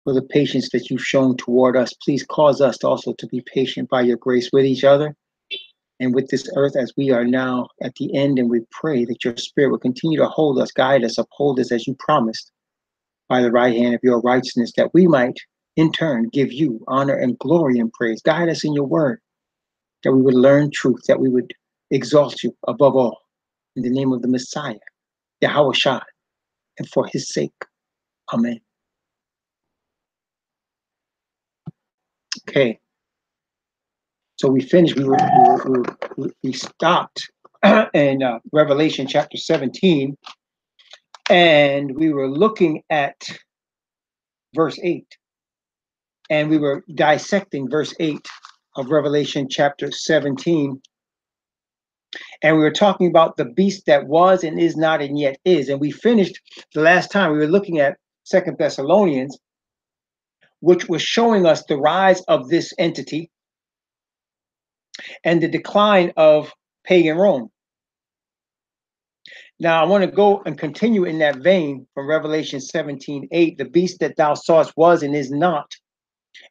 for the patience that you've shown toward us. Please cause us to also to be patient by your grace with each other and with this earth as we are now at the end. And we pray that your spirit will continue to hold us, guide us, uphold us as you promised by the right hand of your righteousness, that we might in turn give you honor and glory and praise. Guide us in your word, that we would learn truth, that we would exalt you above all. In the name of the Messiah, Yahweh Shai, and for his sake. Amen. Okay. So we finished. We stopped in Revelation chapter 17, and we were looking at verse 8, and we were dissecting verse 8 of Revelation chapter 17, and we were talking about the beast that was and is not and yet is. And we finished the last time. We were looking at 2 Thessalonians, which was showing us the rise of this entity and the decline of pagan Rome. Now I want to go and continue in that vein from Revelation 17:8. The beast that thou sawest was and is not,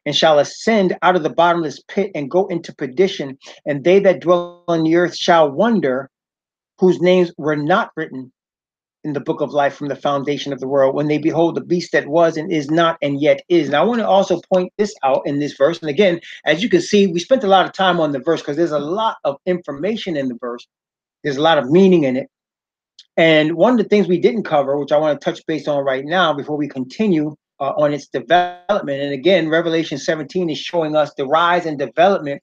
and shall ascend out of the bottomless pit and go into perdition, and they that dwell on the earth shall wonder, whose names were not written in the book of life from the foundation of the world, when they behold the beast that was and is not and yet is. Now I want to also point this out in this verse. And again, as you can see, we spent a lot of time on the verse because there's a lot of information in the verse. There's a lot of meaning in it. And one of the things we didn't cover, which I want to touch base on right now before we continue on its development. And again, Revelation 17 is showing us the rise and development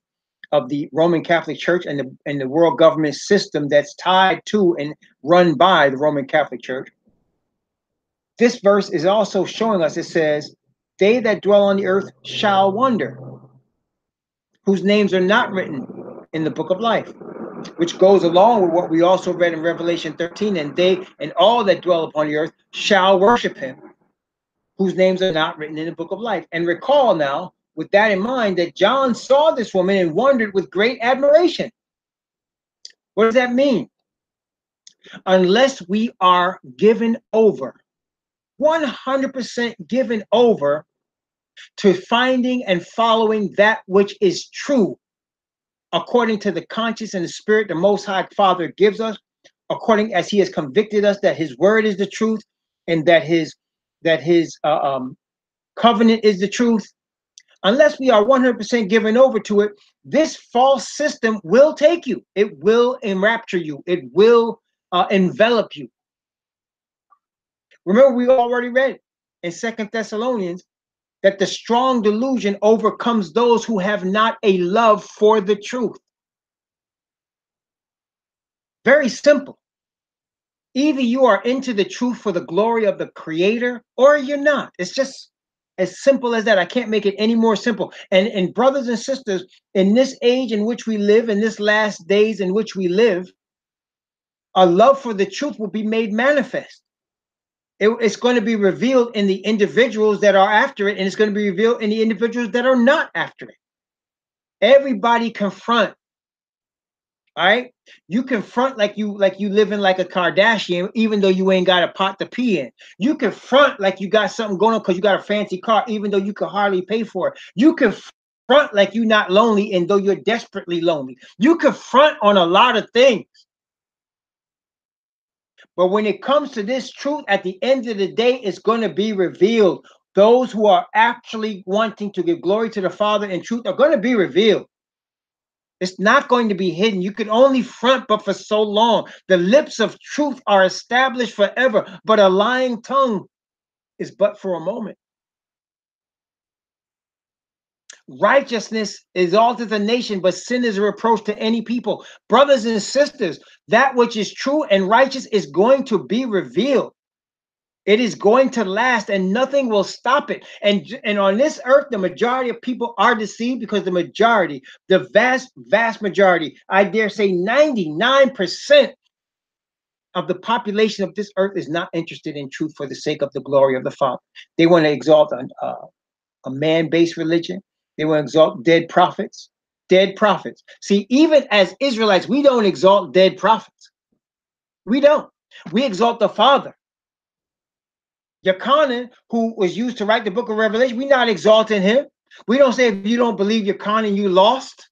of the Roman Catholic Church and the world government system that's tied to and run by the Roman Catholic Church. This verse is also showing us, it says, they that dwell on the earth shall wonder, whose names are not written in the book of life, which goes along with what we also read in Revelation 13, and they and all that dwell upon the earth shall worship him, whose names are not written in the book of life. And recall now, with that in mind, that John saw this woman and wondered with great admiration. What does that mean? Unless we are given over, 100% given over to finding and following that which is true, according to the conscience and the spirit the Most High Father gives us, according as he has convicted us that his word is the truth and that his covenant is the truth. Unless we are 100% given over to it, this false system will take you. It will enrapture you. It will envelop you. Remember, we already read in 2 Thessalonians that the strong delusion overcomes those who have not a love for the truth. Very simple. Either you are into the truth for the glory of the Creator, or you're not. It's just as simple as that. I can't make it any more simple. And brothers and sisters, in this age in which we live, in this last days in which we live, a love for the truth will be made manifest. It's going to be revealed in the individuals that are after it, and it's going to be revealed in the individuals that are not after it. Everybody confront. All right, you confront like you living like a Kardashian, even though you ain't got a pot to pee in. You confront like you got something going on because you got a fancy car, even though you can hardly pay for it. You confront like you're not lonely, and though you're desperately lonely. You confront on a lot of things. But when it comes to this truth, at the end of the day, it's going to be revealed. Those who are actually wanting to give glory to the Father in truth are going to be revealed. It's not going to be hidden. You can only front but for so long. The lips of truth are established forever, but a lying tongue is but for a moment. Righteousness exalteth a nation, but sin is a reproach to any people. Brothers and sisters, that which is true and righteous is going to be revealed. It is going to last, and nothing will stop it. And on this earth, the majority of people are deceived because the majority, the vast majority, I dare say 99% of the population of this earth is not interested in truth for the sake of the glory of the Father. They want to exalt a man-based religion. They want to exalt dead prophets. Dead prophets. See, even as Israelites, we don't exalt dead prophets. We don't. We exalt the Father, Yochanan, who was used to write the book of Revelation, we're not exalting him. We don't say if you don't believe Yochanan, you lost.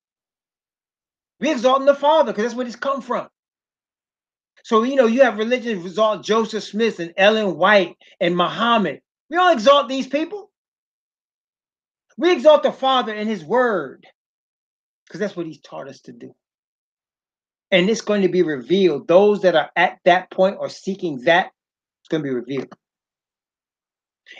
We exalting the Father because that's where this come from. So, you know, you have religions exalt Joseph Smith and Ellen White and Muhammad. We don't exalt these people. We exalt the Father and his word because that's what he's taught us to do. And it's going to be revealed. Those that are at that point or seeking that, it's going to be revealed.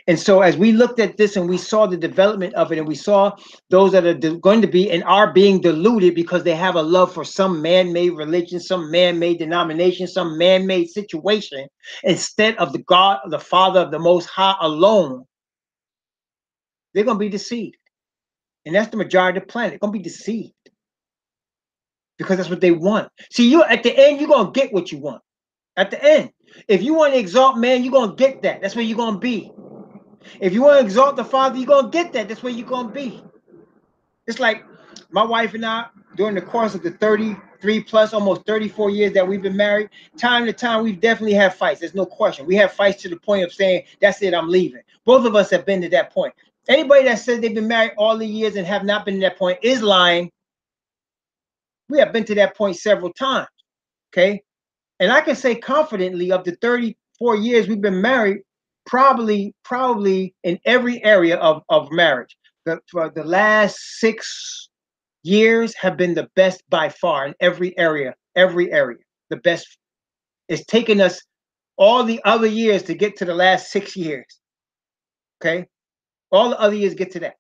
And so as we looked at this and we saw the development of it, and we saw those that are going to be and are being deluded because they have a love for some man-made religion, some man-made denomination, some man-made situation, instead of the God, the Father of the Most High alone, they're going to be deceived. And that's the majority of the planet. They're going to be deceived because that's what they want. See, you at the end, you're going to get what you want. At the end, if you want to exalt man, you're going to get that. That's where you're going to be. If you want to exalt the Father, you're going to get that. That's where you're going to be. It's like my wife and I, during the course of the 33 plus, almost 34 years that we've been married, time to time, we've definitely had fights. There's no question. We have fights to the point of saying, that's it, I'm leaving. Both of us have been to that point. Anybody that says they've been married all the years and have not been to that point is lying. We have been to that point several times, okay? And I can say confidently of the 34 years we've been married, probably in every area of marriage. For the last 6 years have been the best by far in every area, the best. It's taken us all the other years to get to the last 6 years, okay? All the other years get to that.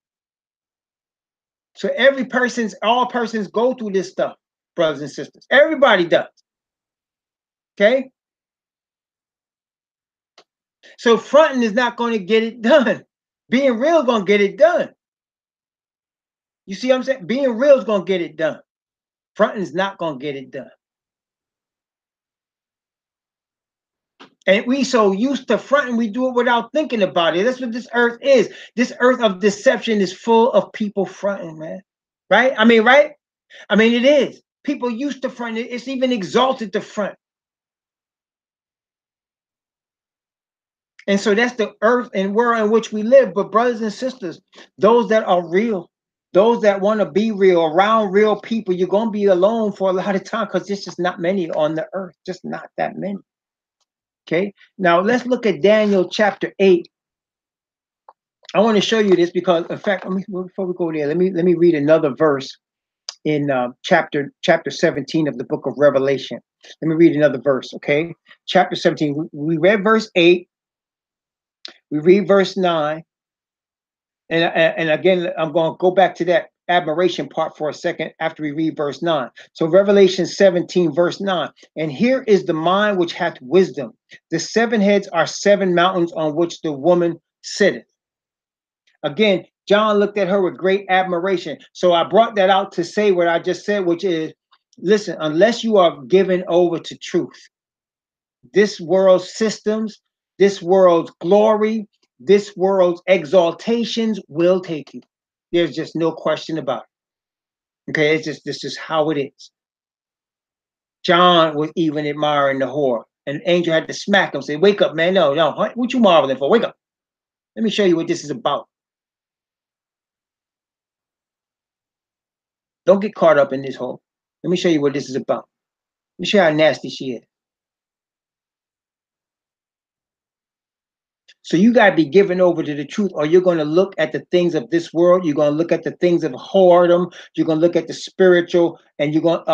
So all persons go through this stuff, brothers and sisters. Everybody does, okay? So fronting is not going to get it done. Being real is going to get it done. You see what I'm saying? Being real is going to get it done. Fronting is not going to get it done. And we so used to fronting, we do it without thinking about it. That's what this earth is. This earth of deception is full of people fronting, man. Right? I mean, right? I mean, it is. People used to front. It's even exalted to front. And so that's the earth and world in which we live. But brothers and sisters, those that are real, those that want to be real, around real people, you're going to be alone for a lot of time because there's just not many on the earth, just not that many. Okay, now let's look at Daniel chapter 8. I want to show you this because, in fact, before we go there, let me read another verse in chapter 17 of the book of Revelation. Let me read another verse, okay? Chapter 17. We read verse 8. We read verse 9. And again, I'm going to go back to that admiration part for a second after we read verse 9. So Revelation 17, verse 9. And here is the mind which hath wisdom. The 7 heads are 7 mountains on which the woman sitteth. Again, John looked at her with great admiration. So I brought that out to say what I just said, which is, listen, unless you are given over to truth, this world's systems, this world's glory, this world's exaltations will take you. There's just no question about it. Okay, this is how it is. John was even admiring the whore. And the angel had to smack him, say, wake up, man. No, what you marveling for? Wake up. Let me show you what this is about. Don't get caught up in this hole. Let me show you what this is about. Let me show you how nasty she is. So you got to be given over to the truth, or you're going to look at the things of this world. You're going to look at the things of whoredom. You're going to look at the spiritual and you're going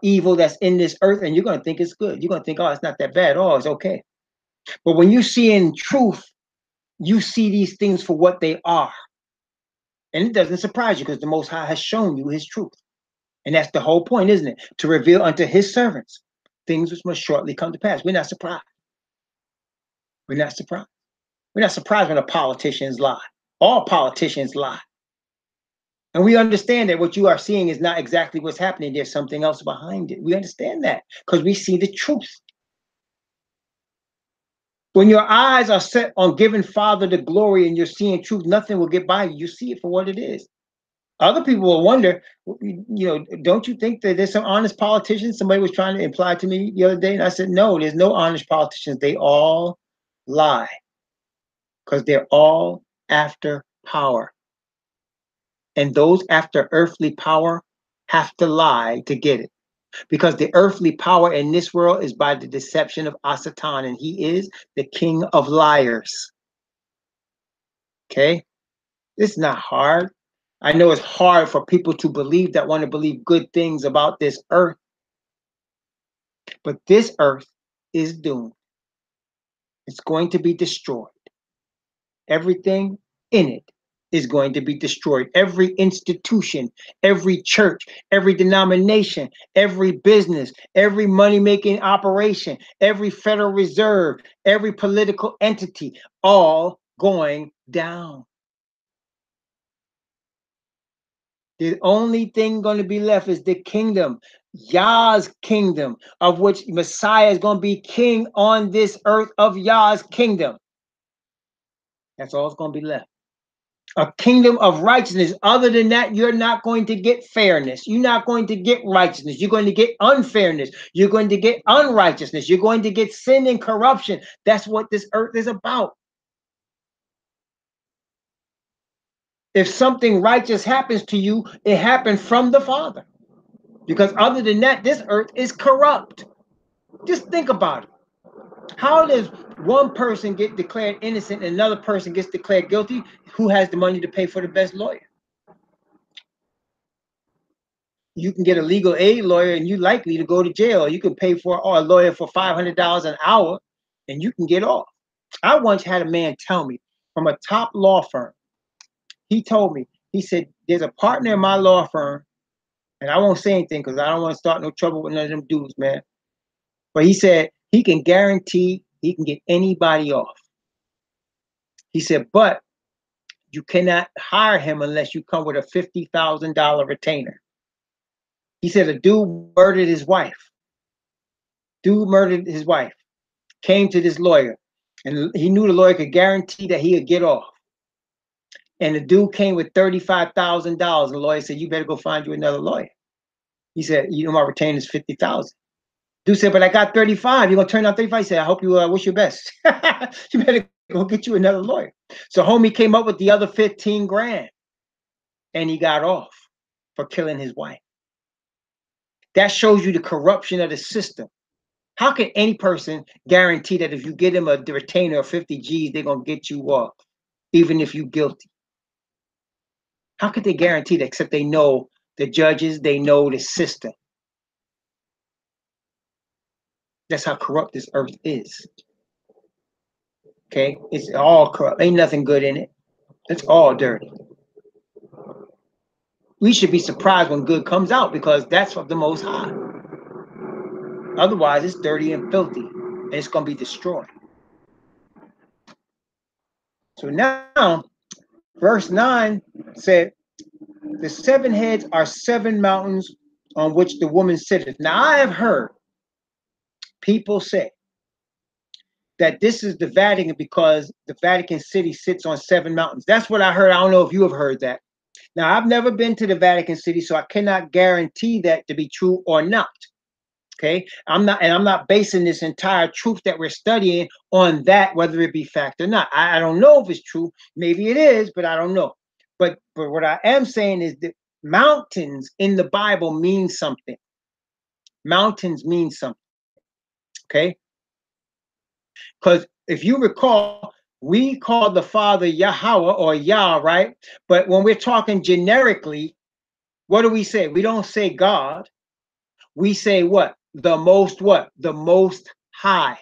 evil that's in this earth, and you're going to think it's good. You're going to think, oh, it's not that bad. Oh, it's okay. But when you see in truth, you see these things for what they are. And it doesn't surprise you because the Most High has shown you his truth. And that's the whole point, isn't it? To reveal unto his servants things which must shortly come to pass. We're not surprised. We're not surprised. We're not surprised when the politicians lie. All politicians lie. And we understand that what you are seeing is not exactly what's happening. There's something else behind it. We understand that because we see the truth. When your eyes are set on giving Father the glory and you're seeing truth, nothing will get by you. You see it for what it is. Other people will wonder, don't you think that there's some honest politicians? Somebody was trying to imply to me the other day, and I said, no, there's no honest politicians. They all lie. because they're all after power. And those after earthly power have to lie to get it. Because the earthly power in this world is by the deception of Asatan, and he is the king of liars. Okay? It's not hard. I know it's hard for people to believe that want to believe good things about this earth. But this earth is doomed. It's going to be destroyed. Everything in it is going to be destroyed. Every institution, every church, every denomination, every business, every money-making operation, every Federal Reserve, every political entity, all going down. The only thing going to be left is the kingdom, Yah's kingdom, of which Messiah is going to be king on this earth of Yah's kingdom. That's all that's going to be left. A kingdom of righteousness. Other than that, you're not going to get fairness. You're not going to get righteousness. You're going to get unfairness. You're going to get unrighteousness. You're going to get sin and corruption. That's what this earth is about. If something righteous happens to you, it happened from the Father. Because other than that, this earth is corrupt. Just think about it. How does one person get declared innocent and another person gets declared guilty? Who has the money to pay for the best lawyer? You can get a legal aid lawyer and you're likely to go to jail. You can pay for a lawyer for $500 an hour and you can get off. I once had a man tell me from a top law firm. He told me, he said, there's a partner in my law firm, and I won't say anything because I don't want to start no trouble with none of them dudes, man. But he said he can guarantee he can get anybody off. He said, but you cannot hire him unless you come with a $50,000 retainer. He said a dude murdered his wife. Came to this lawyer, and he knew the lawyer could guarantee that he would get off. And the dude came with $35,000. The lawyer said, you better go find you another lawyer. He said, you know, my retainer is $50,000. Dude said, but I got 35. You're going to turn down 35? He said, I hope you wish your best. You better go get you another lawyer. So homie came up with the other 15 grand and he got off for killing his wife. That shows you the corruption of the system. How can any person guarantee that if you get them a retainer of 50 G's, they're going to get you off, even if you're guilty? How could they guarantee that except they know the judges, they know the system? That's how corrupt this earth is. Okay? It's all corrupt. Ain't nothing good in it. It's all dirty. We should be surprised when good comes out because that's of the Most High. Otherwise, it's dirty and filthy, and it's going to be destroyed. So now, verse 9 said, the 7 heads are 7 mountains on which the woman sitteth. Now, I have heard people say that this is the Vatican because the Vatican City sits on 7 mountains. That's what I heard. I don't know if you have heard that. Now, I've never been to the Vatican City, so I cannot guarantee that to be true or not. Okay, I'm not basing this entire truth that we're studying on that, whether it be fact or not. I don't know if it's true. Maybe it is, but I don't know. But what I am saying is that mountains in the Bible mean something. Mountains mean something. Okay, because if you recall, we call the Father Yahweh or Yah, right? But when we're talking generically, what do we say? We don't say God. We say what? The most what? The most high.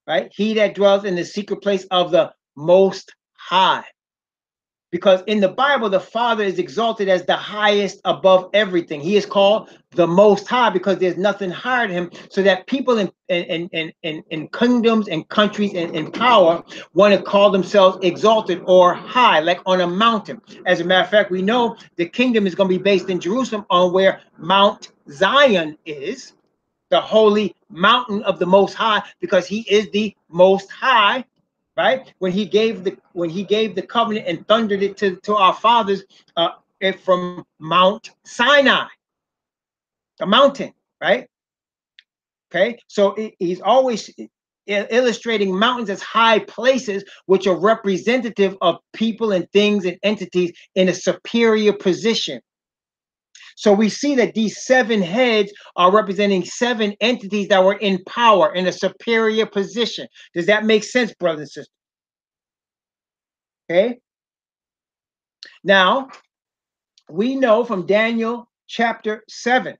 Right? He that dwells in the secret place of the most high. Because in the Bible, the Father is exalted as the highest above everything. He is called the Most High because there's nothing higher than him. So that people in kingdoms and countries and power want to call themselves exalted or high, like on a mountain. As a matter of fact, we know the kingdom is going to be based in Jerusalem on where Mount Zion is, the holy mountain of the Most High, because he is the Most High. Right, when he gave the covenant and thundered it to our fathers from Mount Sinai, the mountain, right? Okay, so he's always illustrating mountains as high places, which are representative of people and things and entities in a superior position. So we see that these 7 heads are representing 7 entities that were in power in a superior position. Does that make sense, brothers and sisters? Okay. Now, we know from Daniel chapter 7.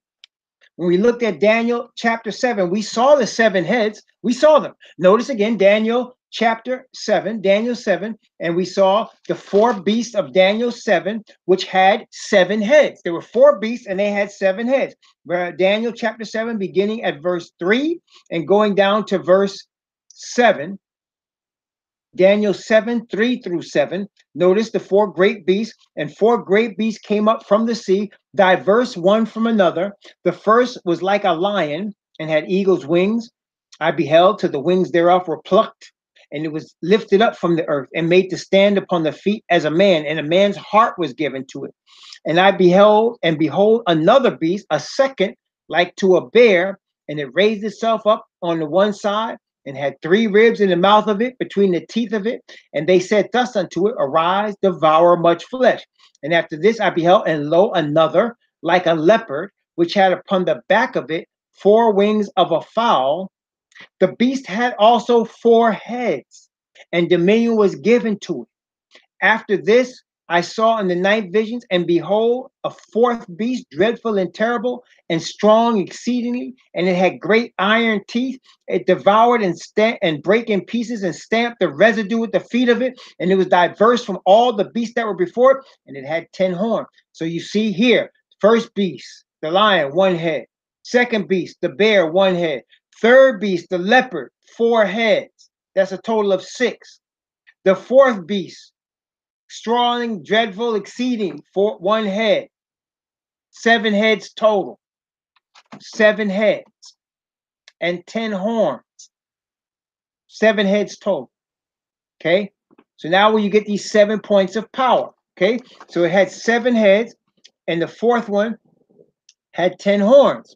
When we looked at Daniel chapter 7, we saw the 7 heads. We saw them. Notice again, Daniel chapter 7, Daniel 7, and we saw the 4 beasts of Daniel 7, which had 7 heads. There were 4 beasts and they had 7 heads. Daniel chapter 7, beginning at verse 3 and going down to verse 7. Daniel 7, 3 through 7. Notice the 4 great beasts, and 4 great beasts came up from the sea, diverse one from another. The first was like a lion and had eagle's wings. I beheld till the wings thereof were plucked, and it was lifted up from the earth and made to stand upon the feet as a man, and a man's heart was given to it. And I beheld, and behold, another beast, a second, like to a bear, and it raised itself up on the one side, and had 3 ribs in the mouth of it, between the teeth of it. And they said thus unto it, arise, devour much flesh. And after this I beheld, and lo, another, like a leopard, which had upon the back of it 4 wings of a fowl. The beast had also 4 heads, and dominion was given to it. After this I saw in the night visions, and behold, a 4th beast, dreadful and terrible, and strong exceedingly, and it had great iron teeth. It devoured and brake in pieces and stamped the residue with the feet of it, and it was diverse from all the beasts that were before it, and it had 10 horns. So you see here, first beast, the lion, 1 head. Second beast, the bear, 1 head. Third beast, the leopard, 4 heads. That's a total of 6. The 4th beast, strong, dreadful, exceeding, 1 head. 7 heads total. 7 heads and 10 horns. 7 heads total. Okay. So now when you get these 7 points of power. Okay. So it had 7 heads, and the 4th one had 10 horns.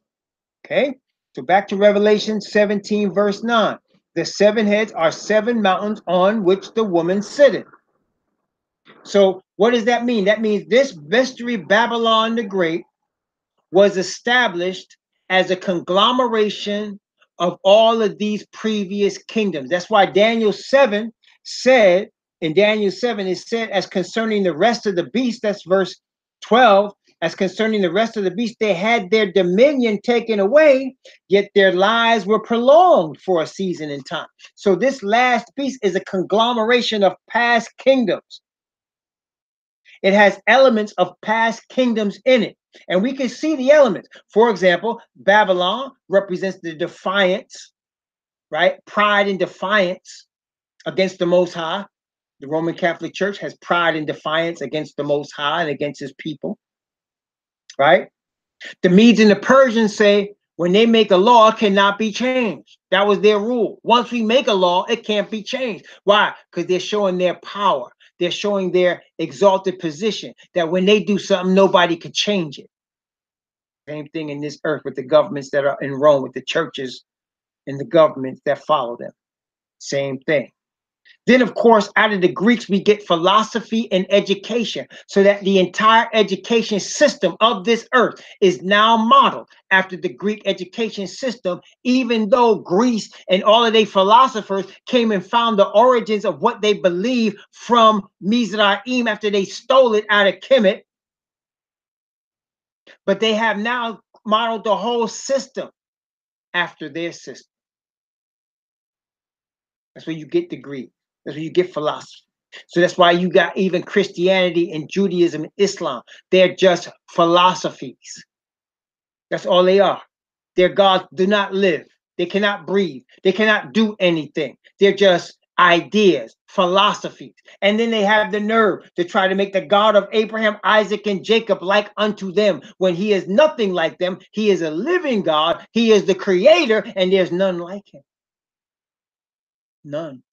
Okay. So back to Revelation 17, verse 9. The 7 heads are 7 mountains on which the woman sitteth. So what does that mean? That means this mystery Babylon the Great was established as a conglomeration of all of these previous kingdoms. That's why Daniel 7 said, in Daniel 7, it said, as concerning the rest of the beasts, that's verse 12, as concerning the rest of the beasts, they had their dominion taken away, yet their lives were prolonged for a season in time. So this last beast is a conglomeration of past kingdoms. It has elements of past kingdoms in it. And we can see the elements. For example, Babylon represents the defiance, right? Pride and defiance against the Most High. The Roman Catholic Church has pride and defiance against the Most High and against his people, right? The Medes and the Persians say when they make a law, it cannot be changed. That was their rule. Once we make a law, it can't be changed. Why? Because they're showing their power. They're showing their exalted position, that when they do something, nobody could change it. Same thing in this earth with the governments that are in Rome, with the churches and the governments that follow them. Same thing. Then, of course, out of the Greeks, we get philosophy and education, so that the entire education system of this earth is now modeled after the Greek education system, even though Greece and all of their philosophers came and found the origins of what they believe from Mizraim after they stole it out of Kemet. But they have now modeled the whole system after their system. That's where you get the Greek. That's where you get philosophy. So that's why you got even Christianity and Judaism and Islam. They're just philosophies. That's all they are. Their gods do not live. They cannot breathe. They cannot do anything. They're just ideas, philosophies. And then they have the nerve to try to make the God of Abraham, Isaac, and Jacob like unto them, when he is nothing like them. He is a living God. He is the creator, and there's none like him. None.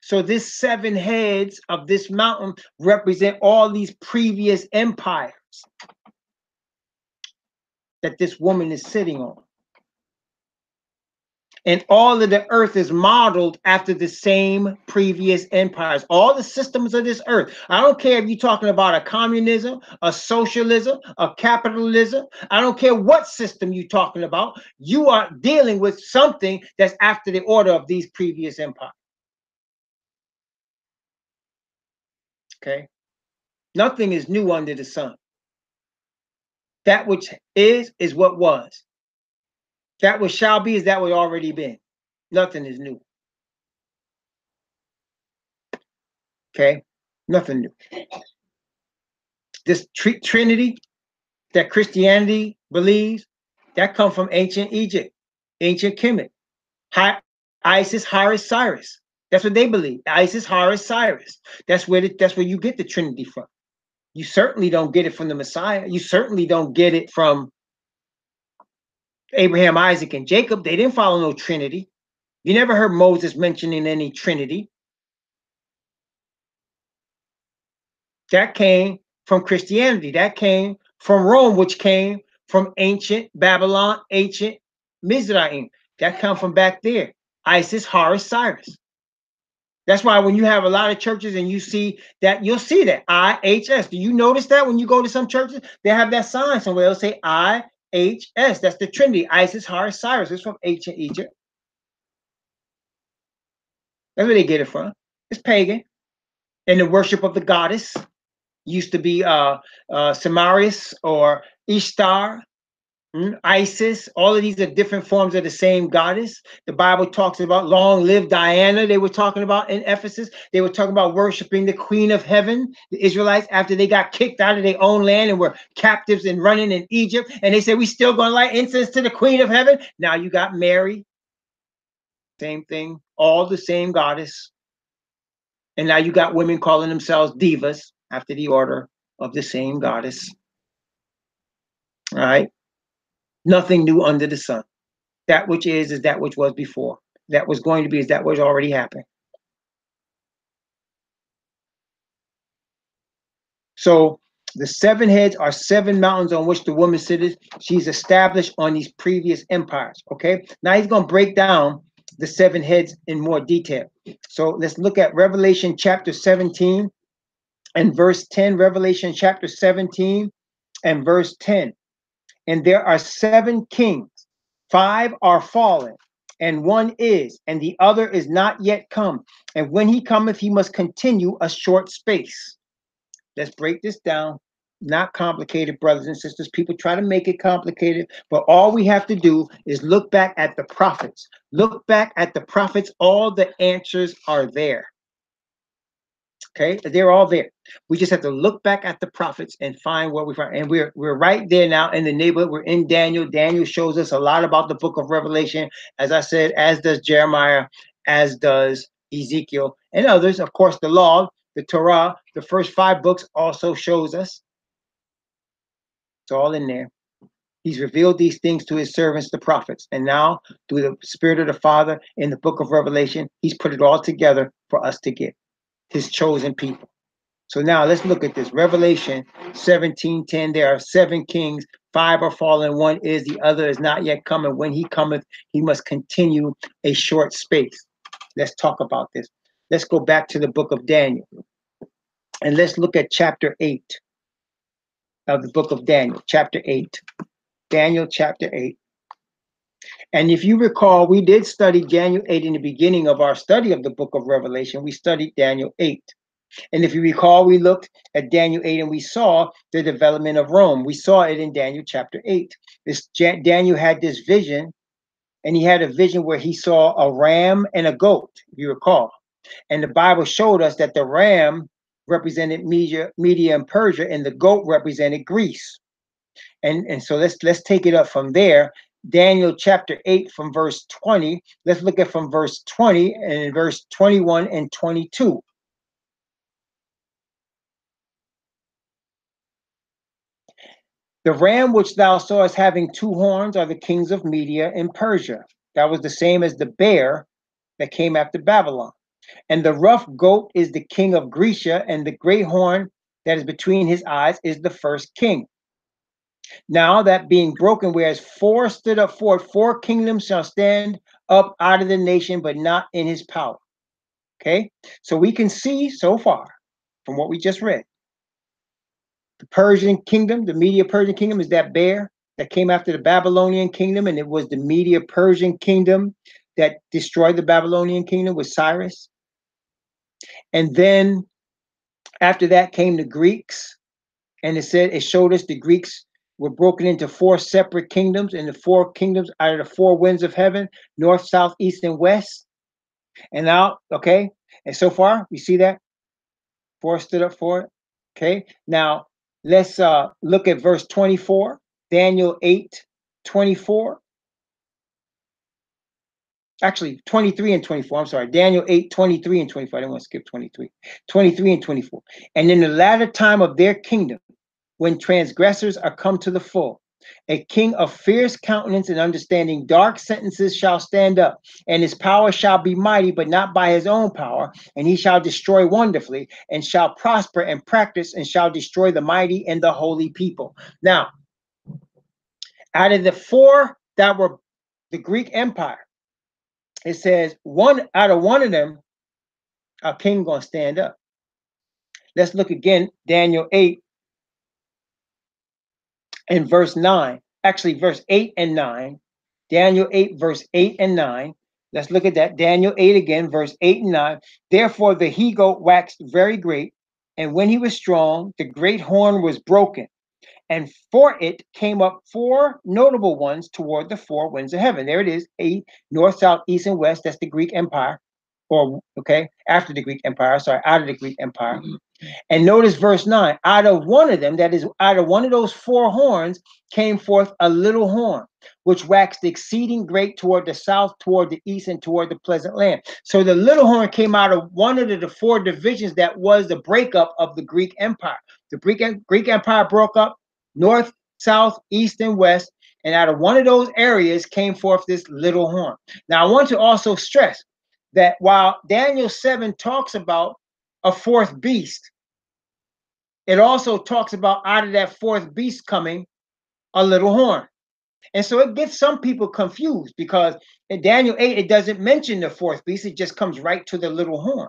So this 7 heads of this mountain represent all these previous empires that this woman is sitting on. And all of the earth is modeled after the same previous empires. All the systems of this earth. I don't care if you're talking about a communism, a socialism, a capitalism. I don't care what system you're talking about. You are dealing with something that's after the order of these previous empires. Okay? Nothing is new under the sun. That which is what was. That which shall be is that which already been. Nothing is new. Okay? Nothing new. This Trinity that Christianity believes, that come from ancient Egypt, ancient Kemet, Isis, Horus, Cyrus. That's what they believe. Isis, Horus, Cyrus. That's where you get the Trinity from. You certainly don't get it from the Messiah. You certainly don't get it from Abraham, Isaac, and Jacob. They didn't follow no Trinity. You never heard Moses mentioning any Trinity. That came from Christianity. That came from Rome, which came from ancient Babylon, ancient Mizraim. That come from back there. Isis, Horus, Cyrus. That's why when you have a lot of churches and you see that, you'll see that IHS. Do you notice that when you go to some churches, they have that sign somewhere? It'll say IHS. That's the Trinity. Isis, Horus, Cyrus. It's from ancient Egypt. That's where they get it from. It's pagan. And the worship of the goddess used to be Samaris or Ishtar, Isis. All of these are different forms of the same goddess. The Bible talks about long live Diana. They were talking about in Ephesus. They were talking about worshiping the Queen of Heaven, the Israelites, after they got kicked out of their own land and were captives and running in Egypt. And they said, we still going to light incense to the Queen of Heaven. Now you got Mary. Same thing. All the same goddess. And now you got women calling themselves divas after the order of the same goddess. All right. Nothing new under the sun. That which is that which was before. That was going to be is that which already happened. So the 7 heads are 7 mountains on which the woman sitteth. She's established on these previous empires. Okay. Now he's going to break down the 7 heads in more detail. So let's look at Revelation chapter 17 and verse 10. Revelation chapter 17 and verse 10. And there are 7 kings, 5 are fallen, and 1 is, and the other is not yet come. And when he cometh, he must continue a short space. Let's break this down. Not complicated, brothers and sisters. People try to make it complicated, but all we have to do is look back at the prophets. Look back at the prophets. All the answers are there. Okay, they're all there. We just have to look back at the prophets and find what we find. And we're right there now in the neighborhood. We're in Daniel. Daniel shows us a lot about the book of Revelation, as I said, as does Jeremiah, as does Ezekiel, and others. Of course, the law, the Torah, the first 5 books also shows us. It's all in there. He's revealed these things to his servants, the prophets. And now, through the Spirit of the Father in the book of Revelation, he's put it all together for us to get, his chosen people. So now let's look at this. Revelation 17:10. There are 7 kings, 5 are fallen, 1 is, the other is not yet coming. When he cometh, he must continue a short space. Let's talk about this. Let's go back to the book of Daniel. And let's look at chapter 8 of the book of Daniel. Chapter 8. Daniel chapter 8. And if you recall, we did study Daniel 8 in the beginning of our study of the book of Revelation. We studied Daniel 8. And if you recall, we looked at Daniel 8 and we saw the development of Rome. We saw it in Daniel chapter 8. Daniel had this vision, and he had a vision where he saw a ram and a goat, if you recall. And the Bible showed us that the ram represented Media and Persia, and the goat represented Greece. And so let's take it up from there. Daniel chapter 8 from verse 20. Let's look at from verse 20 and verse 21 and 22. The ram which thou sawest having 2 horns are the kings of Media and Persia. That was the same as the bear that came after Babylon. And the rough goat is the king of Grecia, and the great horn that is between his eyes is the first king. Now that being broken, whereas 4 stood up forward, 4 kingdoms shall stand up out of the nation, but not in his power. Okay, so we can see so far from what we just read, the Persian kingdom, the Media-Persian kingdom, is that bear that came after the Babylonian kingdom, and it was the Media-Persian kingdom that destroyed the Babylonian kingdom with Cyrus. And then after that came the Greeks, and it showed us the Greeks were broken into 4 separate kingdoms, and the 4 kingdoms out of the 4 winds of heaven, north, south, east, and west. And now, okay, and so far we see that 4 stood up for it. Okay, now let's look at verse 24, Daniel 8:24. Actually, 23 and 24. I'm sorry, Daniel 8:23 and 24. I didn't want to skip 23. 23 and 24. And in the latter time of their kingdom, when transgressors are come to the full, a king of fierce countenance and understanding dark sentences shall stand up, and his power shall be mighty, but not by his own power, and he shall destroy wonderfully, and shall prosper and practice, and shall destroy the mighty and the holy people. Now, out of the 4 that were the Greek Empire, it says out of one of them, a king gonna stand up. Let's look again, Daniel 8 and verse 9. Actually, verse 8 and 9. Daniel 8, verse 8 and 9. Let's look at that. Daniel 8 again, verse 8 and 9. Therefore the he-goat waxed very great, and when he was strong, the great horn was broken. And for it came up 4 notable ones toward the 4 winds of heaven. There it is, 8, north, south, east, and west. That's the Greek Empire. Or, okay, after the Greek Empire, sorry, out of the Greek Empire. And notice verse 9, out of one of them, that is, out of one of those 4 horns, came forth a little horn, which waxed exceeding great toward the south, toward the east, and toward the pleasant land. So the little horn came out of one of the 4 divisions that was the breakup of the Greek Empire. The Greek Empire broke up north, south, east, and west, and out of one of those areas came forth this little horn. Now, I want to also stress that while Daniel 7 talks about a 4th beast, it also talks about out of that 4th beast coming a little horn. And so it gets some people confused, because in Daniel 8, it doesn't mention the 4th beast. It just comes right to the little horn.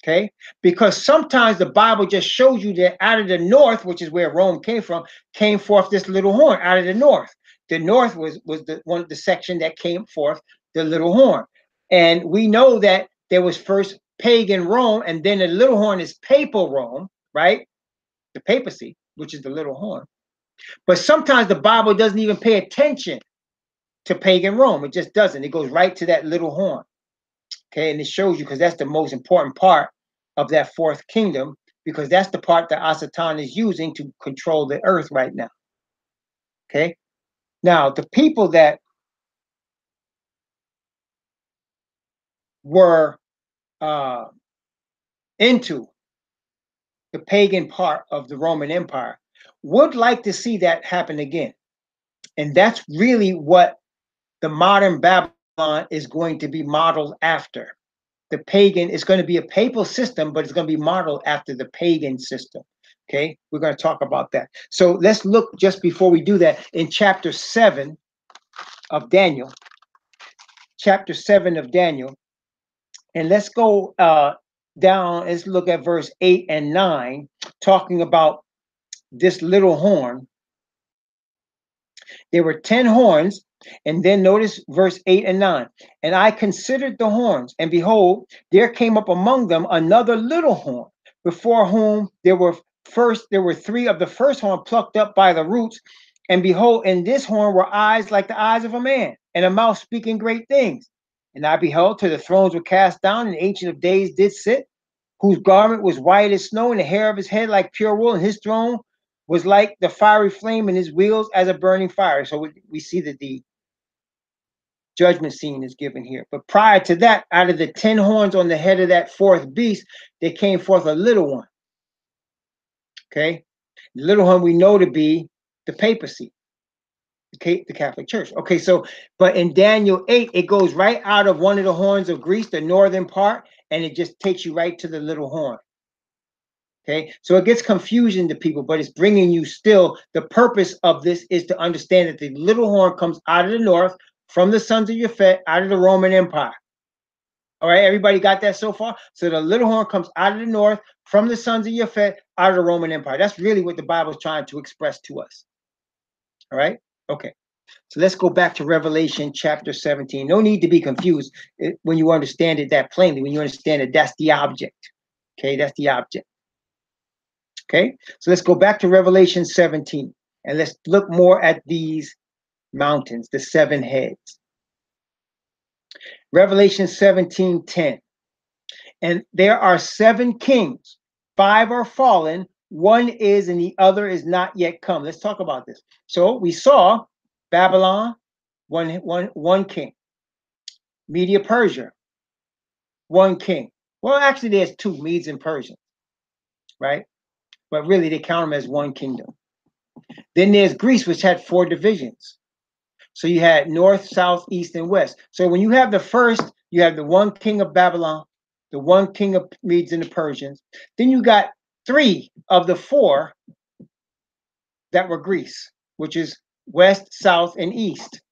Okay, because sometimes the Bible just shows you that out of the north, which is where Rome came forth this little horn out of the north. The north was the section that came forth the little horn. And we know that there was first pagan Rome, and then the little horn is papal Rome, right? The papacy, which is the little horn. But sometimes the Bible doesn't even pay attention to pagan Rome. It just doesn't. It goes right to that little horn. Okay, and it shows you, because that's the most important part of that 4th kingdom, because that's the part that Asatan is using to control the earth right now. Okay, now the people that were into the pagan part of the Roman Empire would like to see that happen again. And that's really what the modern Babylon is going to be modeled after. The pagan is going to be a papal system, but it's going to be modeled after the pagan system. Okay, we're going to talk about that. So let's look, just before we do that, in chapter 7 of Daniel. Chapter 7 of Daniel. And let's go down, let's look at verse 8 and 9, talking about this little horn. There were 10 horns, and then notice verse 8 and 9. And I considered the horns, and behold, there came up among them another little horn, before whom there were 3 of the first horn plucked up by the roots. And behold, in this horn were eyes like the eyes of a man, and a mouth speaking great things. And I beheld till the thrones were cast down, and the Ancient of Days did sit, whose garment was white as snow, and the hair of his head like pure wool, and his throne was like the fiery flame, and his wheels as a burning fire. So we see that the judgment scene is given here. But prior to that, out of the 10 horns on the head of that 4th beast, there came forth a little one. Okay, the little one we know to be the papacy, the Catholic Church. Okay, so but in Daniel 8, it goes right out of one of the horns of Greece, the northern part, and it just takes you right to the little horn. Okay, so it gets confusion to people, but it's bringing you still, the purpose of this is to understand that the little horn comes out of the north, from the sons of Japhet out of the Roman Empire. All right, everybody got that so far? So the little horn comes out of the north from the sons of Japhet out of the Roman Empire. That's really what the Bible is trying to express to us. All right, okay. So let's go back to Revelation chapter 17. No need to be confused when you understand it that plainly, when you understand that that's the object. Okay, that's the object. Okay, so let's go back to Revelation 17 and let's look more at these mountains, the 7 heads. Revelation 17:10. And there are 7 kings, 5 are fallen, 1 is, and the other is not yet come. Let's talk about this. So we saw Babylon, one king. Media Persia, 1 king. Well, actually, there's 2, Medes and Persians, right? But really, they count them as 1 kingdom. Then there's Greece, which had 4 divisions. So you had north, south, east, and west. So when you have the first, you have the 1 king of Babylon, the 1 king of Medes and the Persians. Then you got 3 of the 4 that were Greece, which is west, south, and east.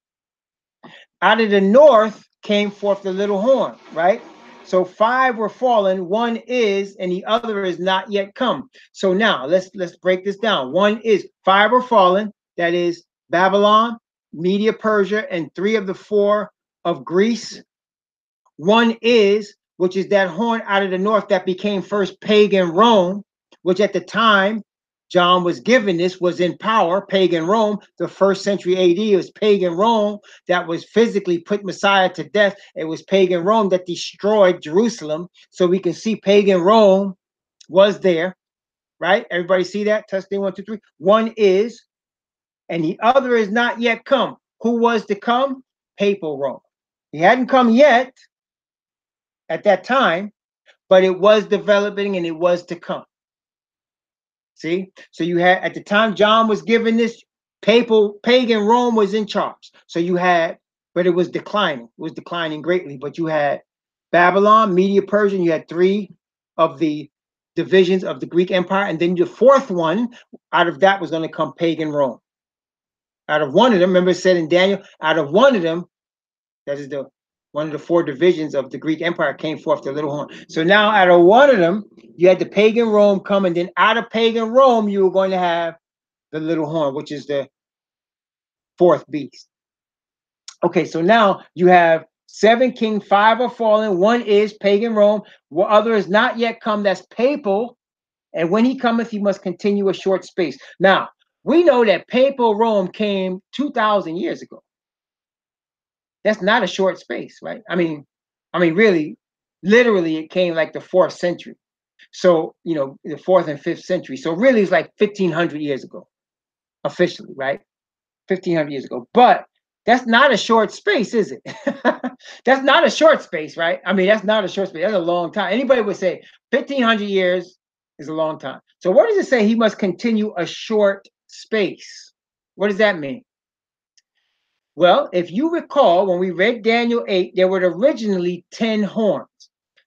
Out of the north came forth the little horn, right? So 5 were fallen, 1 is, and the other is not yet come. So now let's break this down. 1 is, 5 were fallen, that is Babylon, Media Persia, and 3 of the 4 of Greece. 1 is, which is that horn out of the north that became first pagan Rome, which at the time John was given this was in power, pagan Rome. The 1st century AD was pagan Rome that was physically put Messiah to death. It was pagan Rome that destroyed Jerusalem. So we can see pagan Rome was there, right? Everybody see that? Testing 1, 2, 3. 1 is, and the other is not yet come. Who was to come? Papal Rome. He hadn't come yet at that time, but it was developing and it was to come. See? So you had, at the time John was given this, pagan Rome was in charge. So you had, but it was declining. It was declining greatly. But you had Babylon, Media Persia, you had 3 of the divisions of the Greek Empire. And then the 4th one out of that was going to come pagan Rome. Out of one of them, remember it said in Daniel, out of one of them, that is the one of the 4 divisions of the Greek Empire came forth the little horn. So now out of one of them, you had the pagan Rome come, and then out of pagan Rome, you were going to have the little horn, which is the 4th beast. Okay, so now you have 7 kings, 5 are fallen, 1 is pagan Rome, the other is not yet come, that's papal, and when he cometh, he must continue a short space. Now, we know that papal Rome came 2,000 years ago. That's not a short space, right? I mean, really, literally, it came like the 4th century. So, you know, the 4th and 5th century. So really, it's like 1,500 years ago, officially, right? 1,500 years ago. But that's not a short space, is it? That's not a short space, right? I mean, that's not a short space. That's a long time. Anybody would say 1,500 years is a long time. So what does it say? He must continue a short space. What does that mean? Well, if you recall, when we read Daniel 8, there were originally 10 horns.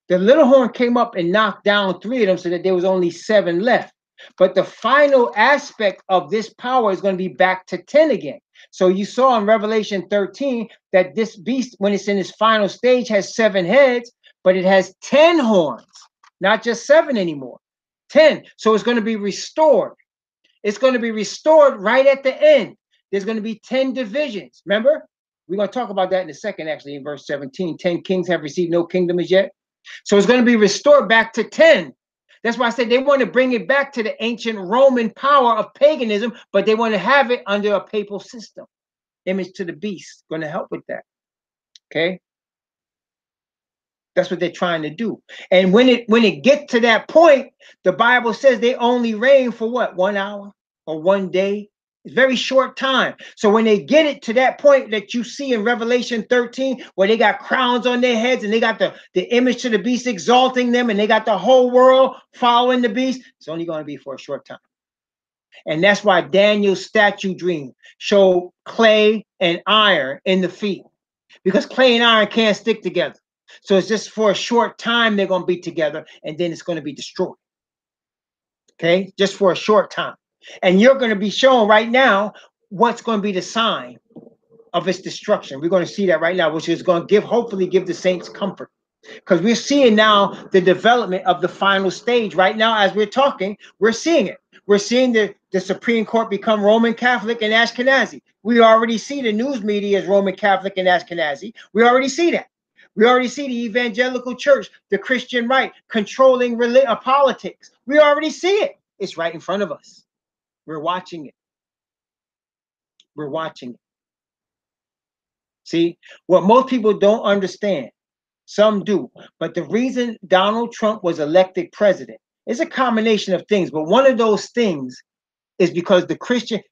The little horn came up and knocked down 3 of them so that there was only 7 left. But the final aspect of this power is going to be back to 10 again. So you saw in Revelation 13 that this beast, when it's in its final stage, has 7 heads, but it has 10 horns, not just 7 anymore. 10. So it's going to be restored. It's going to be restored right at the end. There's going to be 10 divisions. Remember? We're going to talk about that in a second, actually, in verse 17. 10 kings have received no kingdom as yet. So it's going to be restored back to 10. That's why I said they want to bring it back to the ancient Roman power of paganism, but they want to have it under a papal system. Image to the beast, going to help with that. Okay? That's what they're trying to do. And when it gets to that point, the Bible says they only reign for what? 1 hour or 1 day? It's very short time. So when they get it to that point that you see in Revelation 13, where they got crowns on their heads and they got the image to the beast exalting them and they got the whole world following the beast, it's only going to be for a short time. And that's why Daniel's statue dream showed clay and iron in the feet, because clay and iron can't stick together. So it's just for a short time they're going to be together, and then it's going to be destroyed. Okay, just for a short time. And you're going to be shown right now what's going to be the sign of its destruction. We're going to see that right now, which is going to hopefully give the saints comfort. Because we're seeing now the development of the final stage. Right now, as we're talking, we're seeing it. We're seeing the Supreme Court become Roman Catholic and Ashkenazi. We already see the news media as Roman Catholic and Ashkenazi. We already see that. We already see the evangelical church, the Christian right, controlling politics. We already see it. It's right in front of us. We're watching it. We're watching it. See, what most people don't understand, some do, but the reason Donald Trump was elected president is a combination of things, but one of those things is because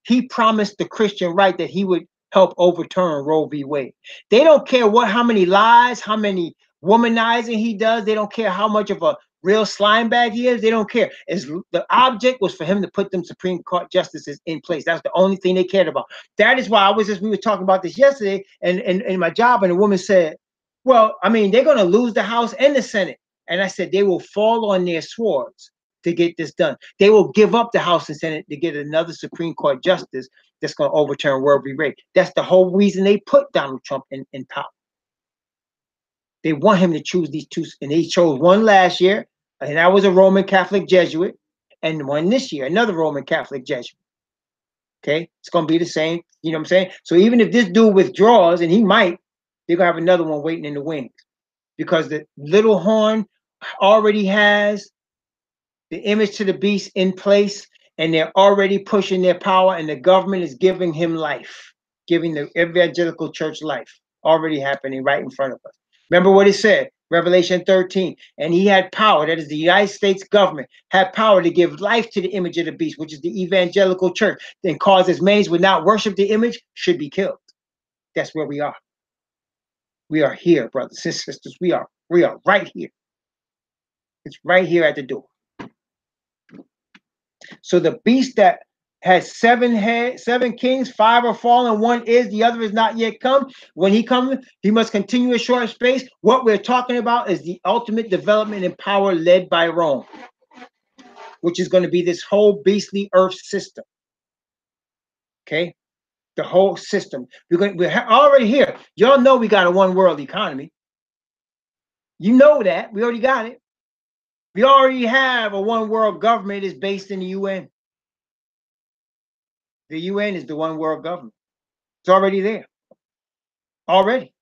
he promised the Christian right that he would help overturn Roe v. Wade. They don't care how many lies, how many womanizing he does. They don't care how much of a real slime bag he is. They don't care. The object was for him to put them Supreme Court justices in place. That's the only thing they cared about. That is why we were talking about this yesterday and in my job, and a woman said, well, I mean, they're going to lose the House and the Senate. And I said, they will fall on their swords to get this done. They will give up the House and Senate to get another Supreme Court justice that's going to overturn Roe v. Wade. That's the whole reason they put Donald Trump in power. They want him to choose these two, and he chose one last year, and that was a Roman Catholic Jesuit, and one this year, another Roman Catholic Jesuit. Okay, it's going to be the same. You know what I'm saying? So even if this dude withdraws, and he might, they're going to have another one waiting in the wings, because the little horn already has the image to the beast in place, and they're already pushing their power, and the government is giving him life, giving the evangelical church life, already happening right in front of us. Remember what it said, Revelation 13, and he had power, that is the United States government, had power to give life to the image of the beast, which is the evangelical church, and cause as many as would not worship the image should be killed. That's where we are. We are here, brothers and sisters. We are right here. It's right here at the door. So the beast that has 7 heads, 7 kings, 5 are fallen, 1 is, the other is not yet come. When he comes, he must continue a short space. What we're talking about is the ultimate development and power led by Rome, which is going to be this whole beastly earth system. Okay, the whole system. We're already here. Y'all know we got a one world economy. You know that. We already got it. We already have a one world government is based in the UN. The UN is the one world government. It's already there. Already.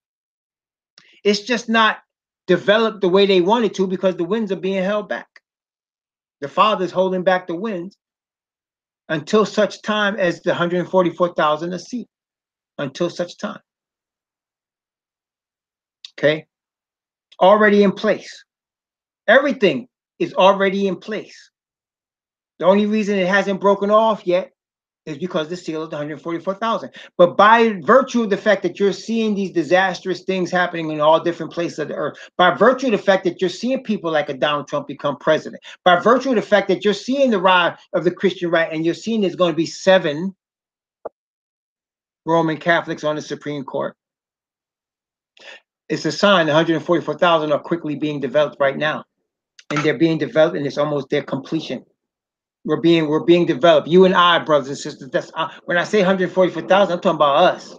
It's just not developed the way they wanted to because the winds are being held back. The Father's holding back the winds until such time as the 144,000 are seated. Until such time. Okay? Already in place. Everything is already in place. The only reason it hasn't broken off yet is because the seal is the 144,000. But by virtue of the fact that you're seeing these disastrous things happening in all different places of the earth, by virtue of the fact that you're seeing people like a Donald Trump become president, by virtue of the fact that you're seeing the rise of the Christian right, and you're seeing there's going to be 7 Roman Catholics on the Supreme Court, it's a sign the 144,000 are quickly being developed right now. And they're being developed, and it's almost their completion. We're being developed. You and I, brothers and sisters. That's when I say 144,000, I'm talking about us.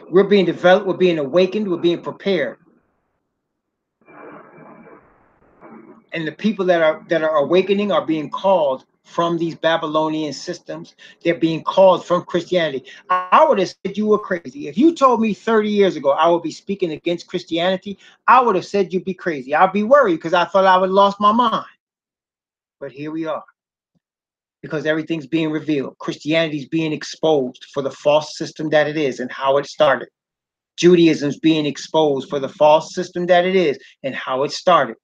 We're being developed. We're being awakened. We're being prepared. And the people that are awakening are being called from these Babylonian systems. They're being called from Christianity. I would have said you were crazy if you told me 30 years ago I would be speaking against Christianity. I would have said you'd be crazy. I'd be worried because I thought I would have lost my mind. But here we are. Because everything's being revealed. Christianity's being exposed for the false system that it is and how it started. Judaism's being exposed for the false system that it is and how it started.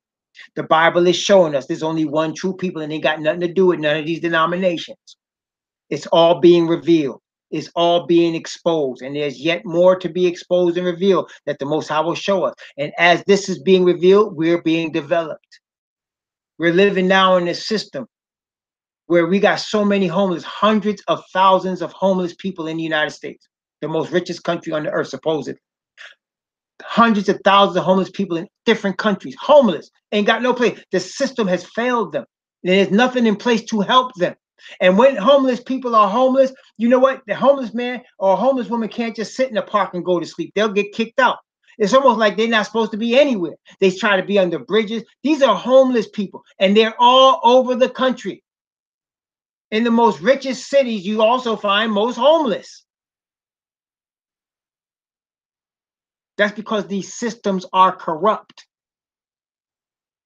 The Bible is showing us there's only one true people and they got nothing to do with none of these denominations. It's all being revealed. It's all being exposed. And there's yet more to be exposed and revealed that the Most High will show us. And as this is being revealed, we're being developed. We're living now in a system where we got so many homeless, hundreds of thousands of homeless people in the United States, the most richest country on the earth, supposedly. Hundreds of thousands of homeless people in different countries, homeless, ain't got no place. The system has failed them. There's nothing in place to help them. And when homeless people are homeless, you know what? The homeless man or a homeless woman can't just sit in the park and go to sleep. They'll get kicked out. It's almost like they're not supposed to be anywhere. They try to be under bridges. These are homeless people, and they're all over the country. In the most richest cities, you also find most homeless. That's because these systems are corrupt.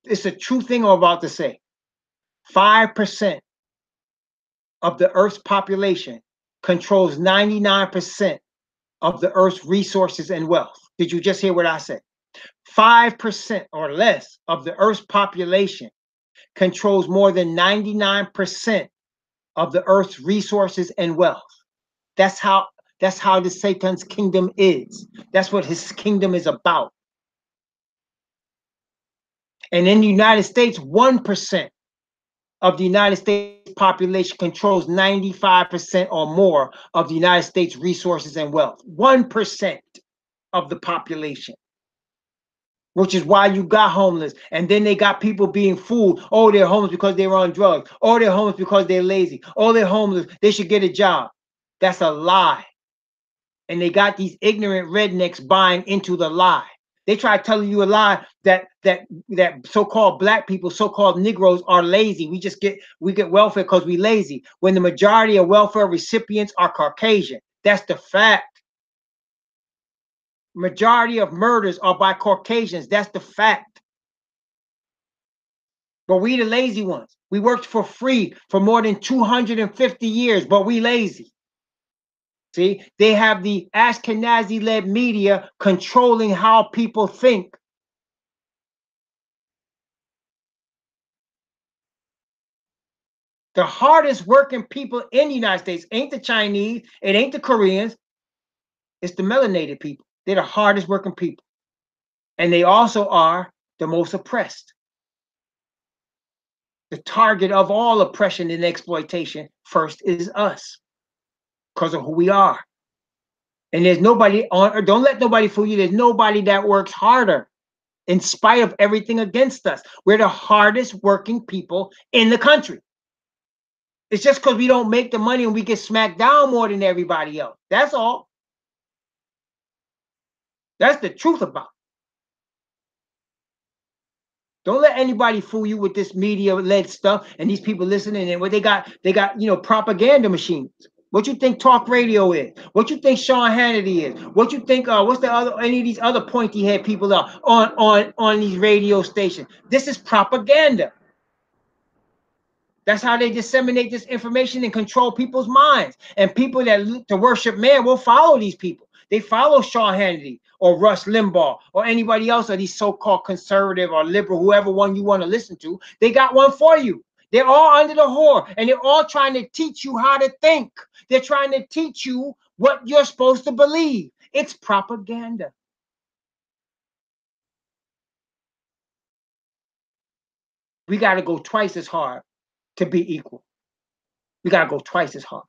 It's a true thing I'm about to say. 5% of the Earth's population controls 99% of the Earth's resources and wealth. Did you just hear what I said? 5% or less of the Earth's population controls more than 99% of the Earth's resources and wealth. That's how the Satan's kingdom is. That's what his kingdom is about. And in the United States, 1% of the United States population controls 95% or more of the United States resources and wealth. 1% of the population. Which is why you got homeless. And then they got people being fooled. Oh, they're homeless because they're on drugs. Oh, they're homeless because they're lazy. Oh, they're homeless, they should get a job. That's a lie. And they got these ignorant rednecks buying into the lie. They try telling you a lie that so-called black people, so-called Negroes are lazy. We get welfare because we lazy. When the majority of welfare recipients are Caucasian. That's the fact. Majority of murders are by Caucasians. That's the fact. But we the lazy ones. We worked for free for more than 250 years, but we lazy. See, they have the Ashkenazi-led media controlling how people think. The hardest working people in the United States ain't the Chinese, it ain't the Koreans, it's the melanated people. They're the hardest working people. And they also are the most oppressed. The target of all oppression and exploitation first is us because of who we are. And there's nobody on, or don't let nobody fool you, there's nobody that works harder in spite of everything against us. We're the hardest working people in the country. It's just because we don't make the money and we get smacked down more than everybody else. That's all. That's the truth about it. Don't let anybody fool you with this media-led stuff and these people listening and what they got, propaganda machines. What you think talk radio is? What you think Sean Hannity is? What you think what's the other any of these other pointy head people are on these radio stations? This is propaganda. That's how they disseminate this information and control people's minds. And people that look to worship man will follow these people. They follow Sean Hannity or Rush Limbaugh or anybody else of these so-called conservative or liberal, whoever one you want to listen to. They got one for you. They're all under the whore, and they're all trying to teach you how to think. They're trying to teach you what you're supposed to believe. It's propaganda. We got to go twice as hard to be equal. We got to go twice as hard.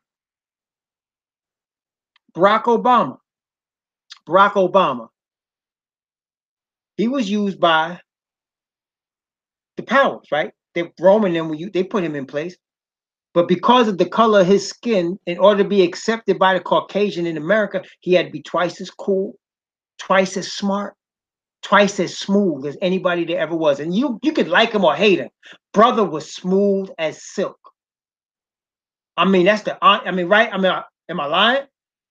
Barack Obama, he was used by the powers, right? They Roman them, they put him in place. But because of the color of his skin, in order to be accepted by the Caucasian in America, he had to be twice as cool, twice as smart, twice as smooth as anybody there ever was. And you could like him or hate him. Brother was smooth as silk. I mean, right? Am I lying?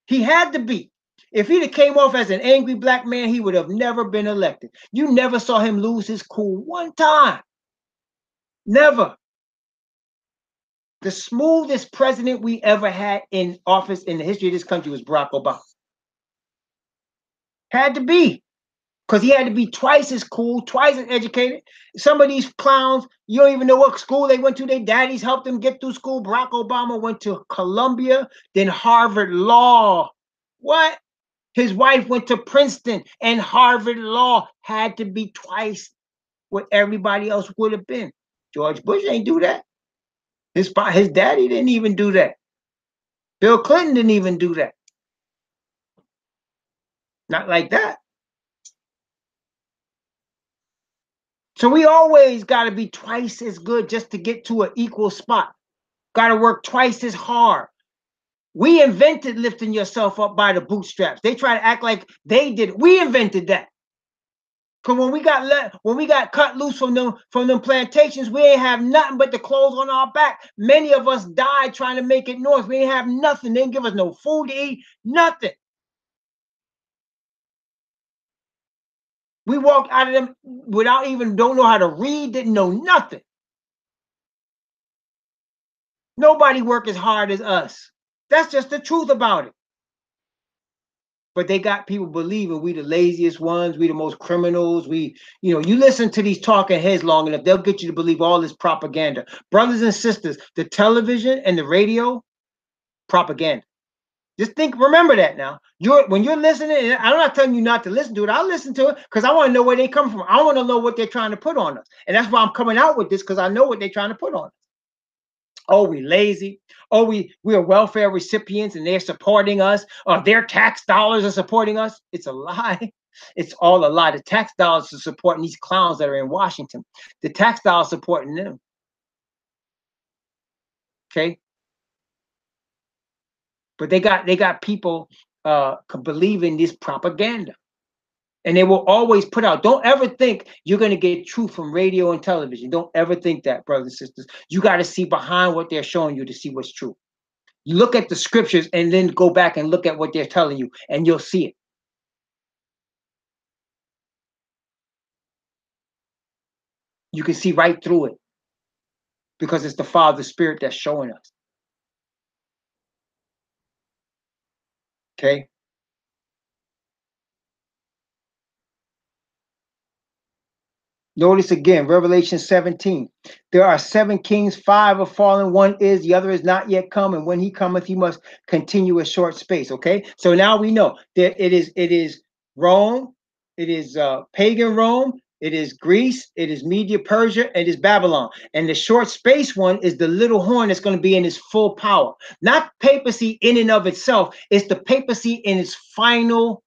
He had to be. If he'd have came off as an angry black man, he would have never been elected. You never saw him lose his cool one time. Never. The smoothest president we ever had in office in the history of this country was Barack Obama. Had to be. Because he had to be twice as cool, twice as educated. Some of these clowns, you don't even know what school they went to. Their daddies helped them get through school. Barack Obama went to Columbia, then Harvard Law. What? His wife went to Princeton, and Harvard Law. Had to be twice what everybody else would have been. George Bush ain't do that. His daddy didn't even do that. Bill Clinton didn't even do that. Not like that. So we always got to be twice as good just to get to an equal spot. got to work twice as hard. We invented lifting yourself up by the bootstraps. They try to act like they did it. We invented that. Cause when we got cut loose from them plantations, we ain't have nothing but the clothes on our back. Many of us died trying to make it north. We ain't have nothing. They didn't give us no food to eat, nothing. We walked out of them without even don't know how to read, didn't know nothing. Nobody worked as hard as us. That's just the truth about it. But they got people believing we the laziest ones, we the most criminals. We, you listen to these talking heads long enough, they'll get you to believe all this propaganda. Brothers and sisters, the television and the radio, propaganda. Just remember that now. When you're listening, and I'm not telling you not to listen to it. I'll listen to it because I want to know where they come from. I want to know what they're trying to put on us. And that's why I'm coming out with this, because I know what they're trying to put on us. Oh, we lazy. Oh, we are welfare recipients and they're supporting us. Or their tax dollars are supporting us. It's a lie. It's all a lie. The tax dollars are supporting these clowns that are in Washington. The tax dollars supporting them. Okay. But they got people believing this propaganda. And they will always put out. Don't ever think you're going to get truth from radio and television. Don't ever think that, brothers and sisters. You got to see behind what they're showing you to see what's true. You look at the scriptures and then go back and look at what they're telling you, and you'll see it. You can see right through it because it's the Father's Spirit that's showing us. Okay? Notice again, Revelation 17. There are 7 kings, 5 are fallen, 1 is, the other is not yet come, and when he cometh, he must continue a short space. Okay, so now we know that it is Rome, it is pagan Rome, it is Greece, it is Media, Persia, it is Babylon. And the short space one is the little horn that's going to be in its full power. Not papacy in and of itself, it's the papacy in its final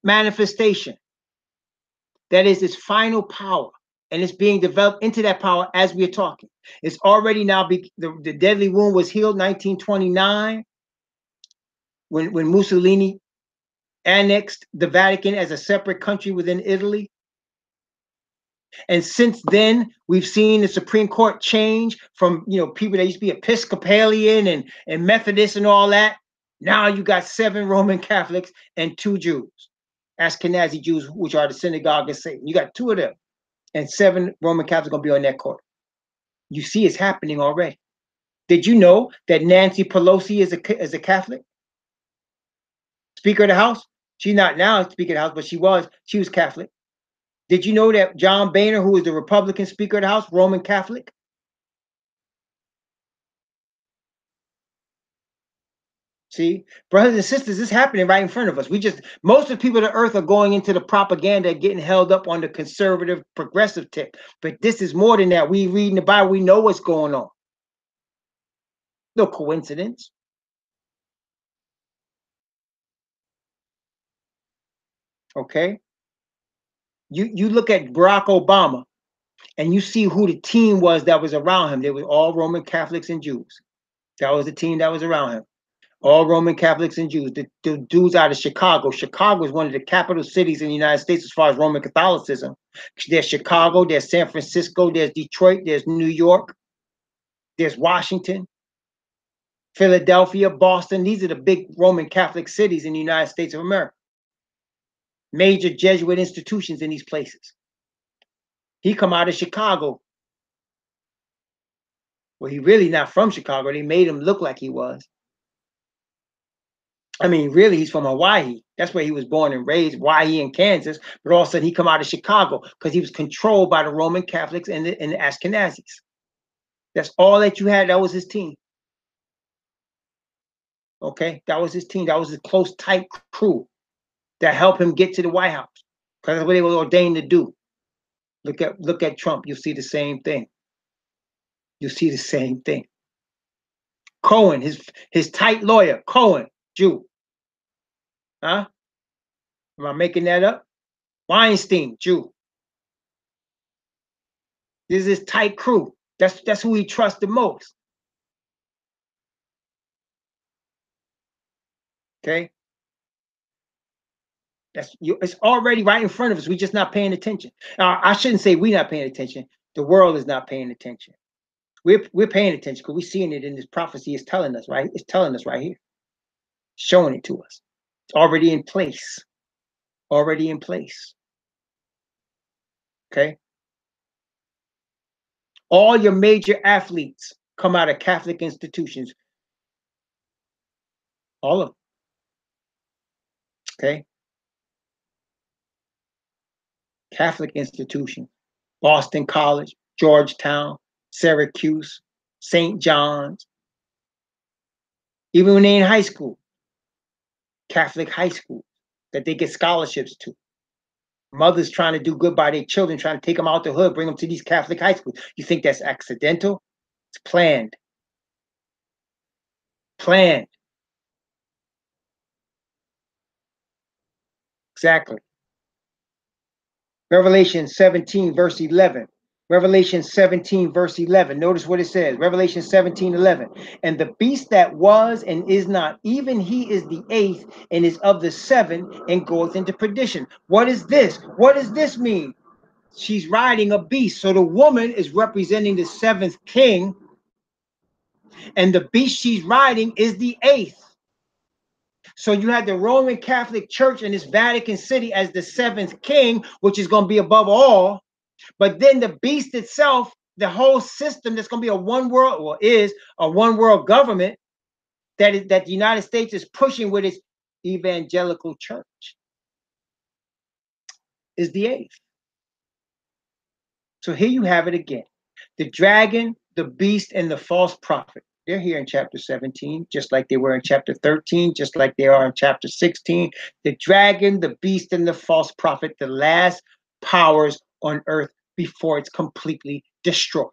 manifestation. That is its final power, and it's being developed into that power as we are talking. It's already now, the deadly wound was healed 1929 when Mussolini annexed the Vatican as a separate country within Italy. And since then, we've seen the Supreme Court change from people that used to be Episcopalian and Methodist and all that. Now you got 7 Roman Catholics and 2 Jews, Ashkenazi Jews, which are the synagogue of Satan. You got 2 of them, and 7 Roman Catholics are going to be on that court. You see it's happening already. Did you know that Nancy Pelosi is a Catholic? Speaker of the House? She's not now Speaker of the House, but she was Catholic. Did you know that John Boehner, who is the Republican Speaker of the House, Roman Catholic? See, brothers and sisters, this is happening right in front of us. Most of the people of the earth are going into the propaganda, getting held up on the conservative, progressive tip. But this is more than that. We read in the Bible, we know what's going on. No coincidence. Okay. You look at Barack Obama and you see who the team was that was around him. They were all Roman Catholics and Jews. That was the team that was around him. All Roman Catholics and Jews. The dudes out of Chicago. Chicago is one of the capital cities in the United States as far as Roman Catholicism. There's Chicago, there's San Francisco, there's Detroit, there's New York, there's Washington, Philadelphia, Boston. These are the big Roman Catholic cities in the United States of America. Major Jesuit institutions in these places. He come out of Chicago. Well, he really not from Chicago. They made him look like he was. I mean, really, he's from Hawaii. That's where he was born and raised, Hawaii and Kansas. But all of a sudden, he come out of Chicago because he was controlled by the Roman Catholics and the Ashkenazis. That's all that you had. That was his team. Okay, that was his team. That was his close, tight crew that helped him get to the White House because that's what they were ordained to do. Look at Trump. You'll see the same thing. You'll see the same thing. Cohen, his tight lawyer, Cohen, Jew. Huh? Am I making that up? Weinstein, Jew. This is his tight crew. That's who he trusts the most. Okay. It's already right in front of us. We're just not paying attention. I shouldn't say we're not paying attention. The world is not paying attention. We're paying attention because we're seeing it in this prophecy. It's telling us, right? It's telling us right here, showing it to us. It's already in place. Already in place. Okay. All your major athletes come out of Catholic institutions. All of them. Okay. Catholic institutions. Boston College, Georgetown, Syracuse, St. John's. Even when they're in high school, Catholic high school that they get scholarships to. Mothers trying to do good by their children, trying to take them out the hood, bring them to these Catholic high schools. You think that's accidental? It's planned. Planned. Exactly. Revelation 17, verse 11. Revelation 17, verse 11. Notice what it says. Revelation 17, 11. And the beast that was and is not, even he is the eighth and is of the seven and goeth into perdition. What is this? What does this mean? She's riding a beast. So the woman is representing the seventh king, and the beast she's riding is the eighth. So you had the Roman Catholic Church in this Vatican City as the seventh king, which is going to be above all. But then the beast itself, the whole system that's going to be a one world, or is a one world government that the United States is pushing with its evangelical church, is the eighth. So here you have it again. The dragon, the beast, and the false prophet. They're here in chapter 17, just like they were in chapter 13, just like they are in chapter 16. The dragon, the beast, and the false prophet, the last powers on earth before it's completely destroyed.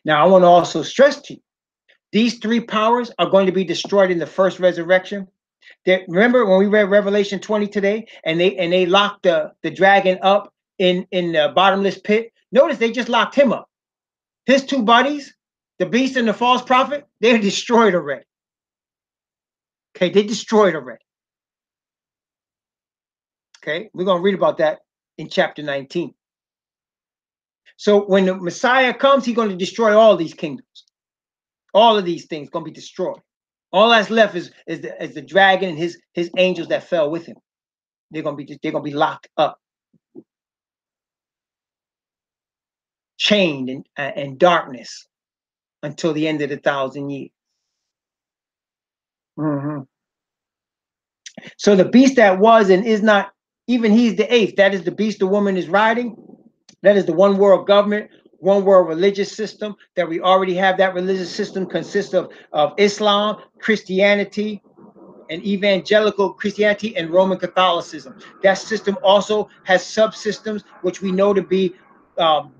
Now, I want to also stress to you, these three powers are going to be destroyed in the first resurrection. Remember when we read Revelation 20 today, and they locked the dragon up in the bottomless pit? Notice they just locked him up. His two buddies, the beast and the false prophet, they're destroyed already. Okay, they destroyed already. Okay, we're going to read about that in chapter 19. So when the Messiah comes, he's going to destroy all these kingdoms. All of these things going to be destroyed. All that's left is the dragon and his angels that fell with him. They're going to be locked up, chained in darkness until the end of the 1,000 years. So the beast that was and is not, even he's the eighth. That is the beast the woman is riding. That is the one world government, one world religious system that we already have. That religious system consists of Islam, Christianity, and evangelical Christianity, and Roman Catholicism. That system also has subsystems, which we know to be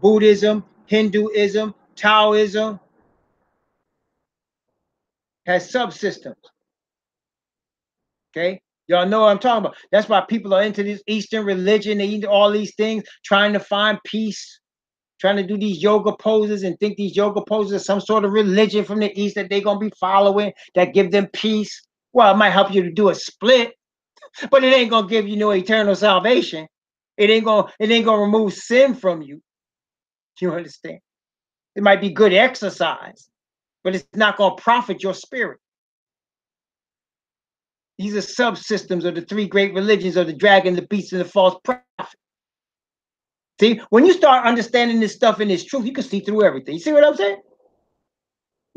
Buddhism, Hinduism, Taoism, has subsystems. Okay, y'all know what I'm talking about. That's why people are into this Eastern religion. They eat all these things, trying to find peace, trying to do these yoga poses and think these yoga poses are some sort of religion from the East that they're going to be following that give them peace. Well, it might help you to do a split, but it ain't going to give you no eternal salvation. It ain't going to remove sin from you. You understand? It might be good exercise, but it's not going to profit your spirit. These are subsystems of the three great religions of the dragon, the beast, and the false prophet. See, when you start understanding this stuff and this truth, you can see through everything. You see what I'm saying?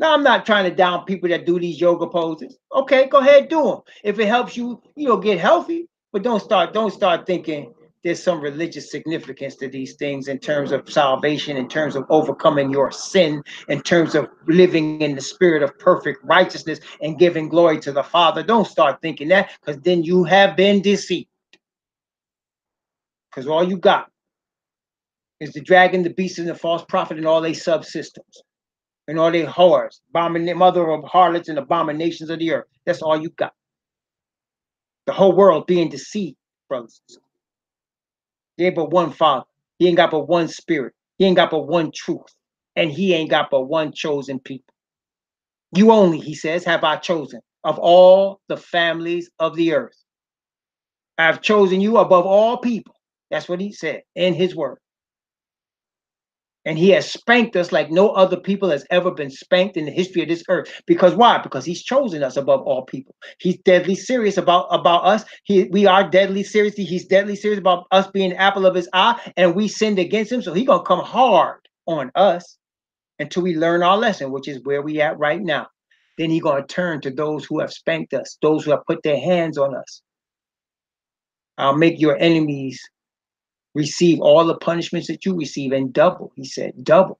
Now, I'm not trying to down people that do these yoga poses. Okay, go ahead, do them. If it helps you, get healthy, but don't start thinking there's some religious significance to these things in terms of salvation, in terms of overcoming your sin, in terms of living in the spirit of perfect righteousness and giving glory to the Father. Don't start thinking that, because then you have been deceived. Because all you got is the dragon, the beast, and the false prophet, and all their subsystems, and all their whores, mother of harlots and abominations of the earth. That's all you got. The whole world being deceived, brothers. There ain't but one Father. He ain't got but one Spirit. He ain't got but one truth. And he ain't got but one chosen people. You only, he says, have I chosen of all the families of the earth. I have chosen you above all people. That's what he said in his word. And he has spanked us like no other people has ever been spanked in the history of this earth. Because why? Because he's chosen us above all people. He's deadly serious about us. We are deadly serious. He's deadly serious about us being the apple of his eye, and we sinned against him. So he's going to come hard on us until we learn our lesson, which is where we at right now. Then he's going to turn to those who have spanked us, those who have put their hands on us. I'll make your enemies receive all the punishments that you receive, and double, he said, double.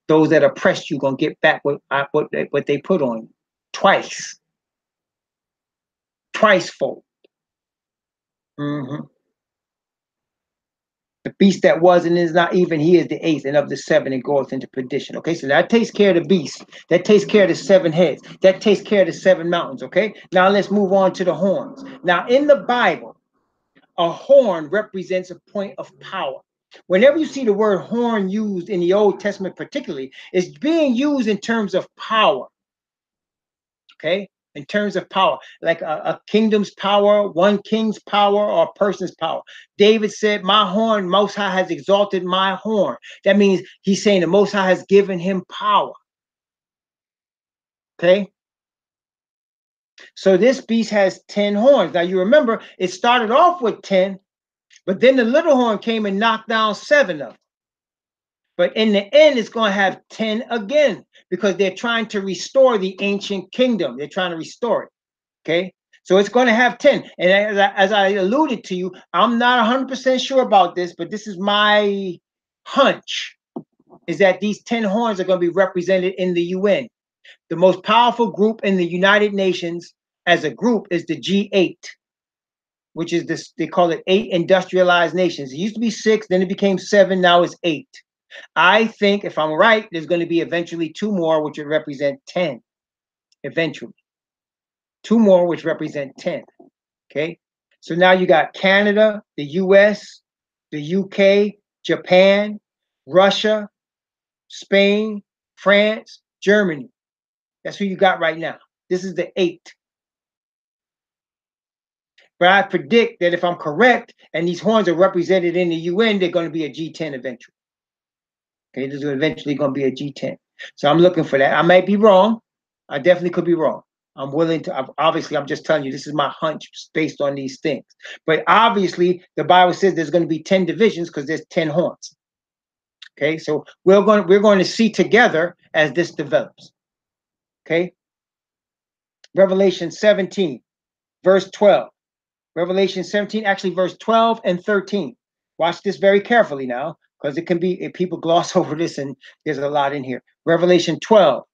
Those that oppressed you going to get back what they put on you. Twice fold. The beast that was and is not, even he is the eighth, and of the seven and goeth into perdition. Okay, so that takes care of the beast. That takes care of the seven heads. That takes care of the seven mountains. Okay, now let's move on to the horns. Now in the Bible, a horn represents a point of power. Whenever you see the word horn used in the Old Testament particularly, it's being used in terms of power. Okay, in terms of power, like a kingdom's power, one king's power, or a person's power. David said, my horn, Most High has exalted my horn. That means he's saying the Most High has given him power. Okay, so this beast has 10 horns. Now you remember, it started off with 10, but then the little horn came and knocked down 7 of them. But in the end, it's going to have 10 again, because they're trying to restore the ancient kingdom. They're trying to restore it. Okay, so it's going to have 10. And as I alluded to you, I'm not 100% sure about this, but this is my hunch, is that these 10 horns are going to be represented in the UN. The most powerful group in the United Nations as a group is the G8, which is this, they call it 8 industrialized nations. It used to be 6, then it became 7, now it's 8. I think, if I'm right, there's going to be eventually 2 more, which would represent 10. Eventually. 2 more, which represent 10. Okay. So now you got Canada, the US, the UK, Japan, Russia, Spain, France, Germany. That's who you got right now. This is the 8. But I predict that if I'm correct and these horns are represented in the UN, they're going to be a G10 eventually. Okay, this is eventually going to be a G10. So I'm looking for that. I might be wrong. I definitely could be wrong. I'm willing to, obviously, I'm just telling you, this is my hunch based on these things. But obviously, the Bible says there's going to be 10 divisions because there's 10 horns. Okay, so we're going to see together as this develops. Okay, Revelation 17, verse 12. Revelation 17, actually verse 12 and 13. Watch this very carefully now, because it can be, if people gloss over this, and there's a lot in here. Revelation 17,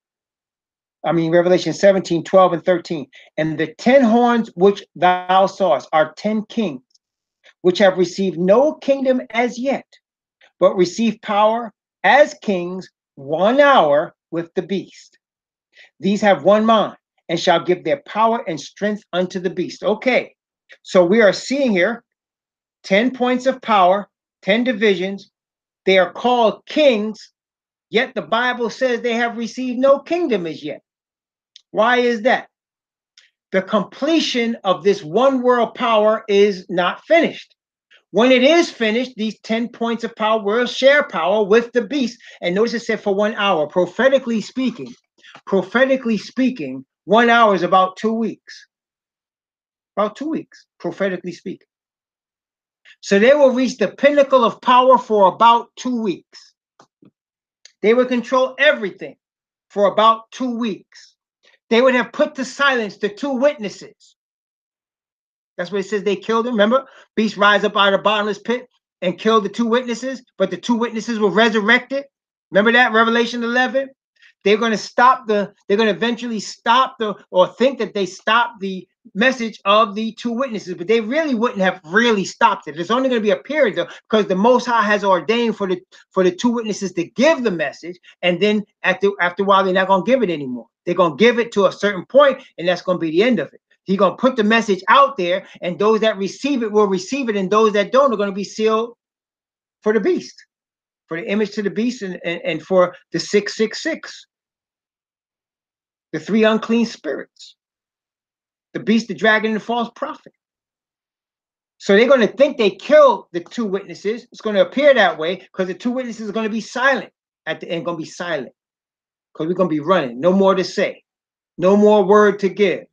12 and 13. And the 10 horns which thou sawest are 10 kings, which have received no kingdom as yet, but receive power as kings 1 hour with the beast. These have one mind, and shall give their power and strength unto the beast. Okay, so we are seeing here 10 points of power, 10 divisions. They are called kings, yet the Bible says they have received no kingdom as yet. Why is that? The completion of this one world power is not finished. When it is finished, these 10 points of power will share power with the beast. And notice it said for 1 hour. Prophetically speaking, 1 hour is about 2 weeks. About 2 weeks, prophetically speaking. So they will reach the pinnacle of power for about 2 weeks. They will control everything for about 2 weeks. They would have put to silence the 2 witnesses. That's what it says they killed them. Remember, beast rise up out of the bottomless pit and kill the 2 witnesses, but the 2 witnesses were resurrected. Remember that, Revelation 11? They're going to eventually stop or think that they stopped the message of the 2 witnesses, but they really wouldn't have really stopped it. There's only going to be a period though, because the Most High has ordained for the 2 witnesses to give the message, and then after a while they're not going to give it anymore. They're going to give it to a certain point, and that's going to be the end of it. He's going to put the message out there, and those that receive it will receive it, and those that don't are going to be sealed for the beast, for the image to the beast, and for the 666. the 3 unclean spirits, the beast, the dragon, and the false prophet. So they're going to think they killed the 2 witnesses. It's going to appear that way because the 2 witnesses are going to be silent at the end, going to be silent because we're going to be running. No more to say, no more word to give.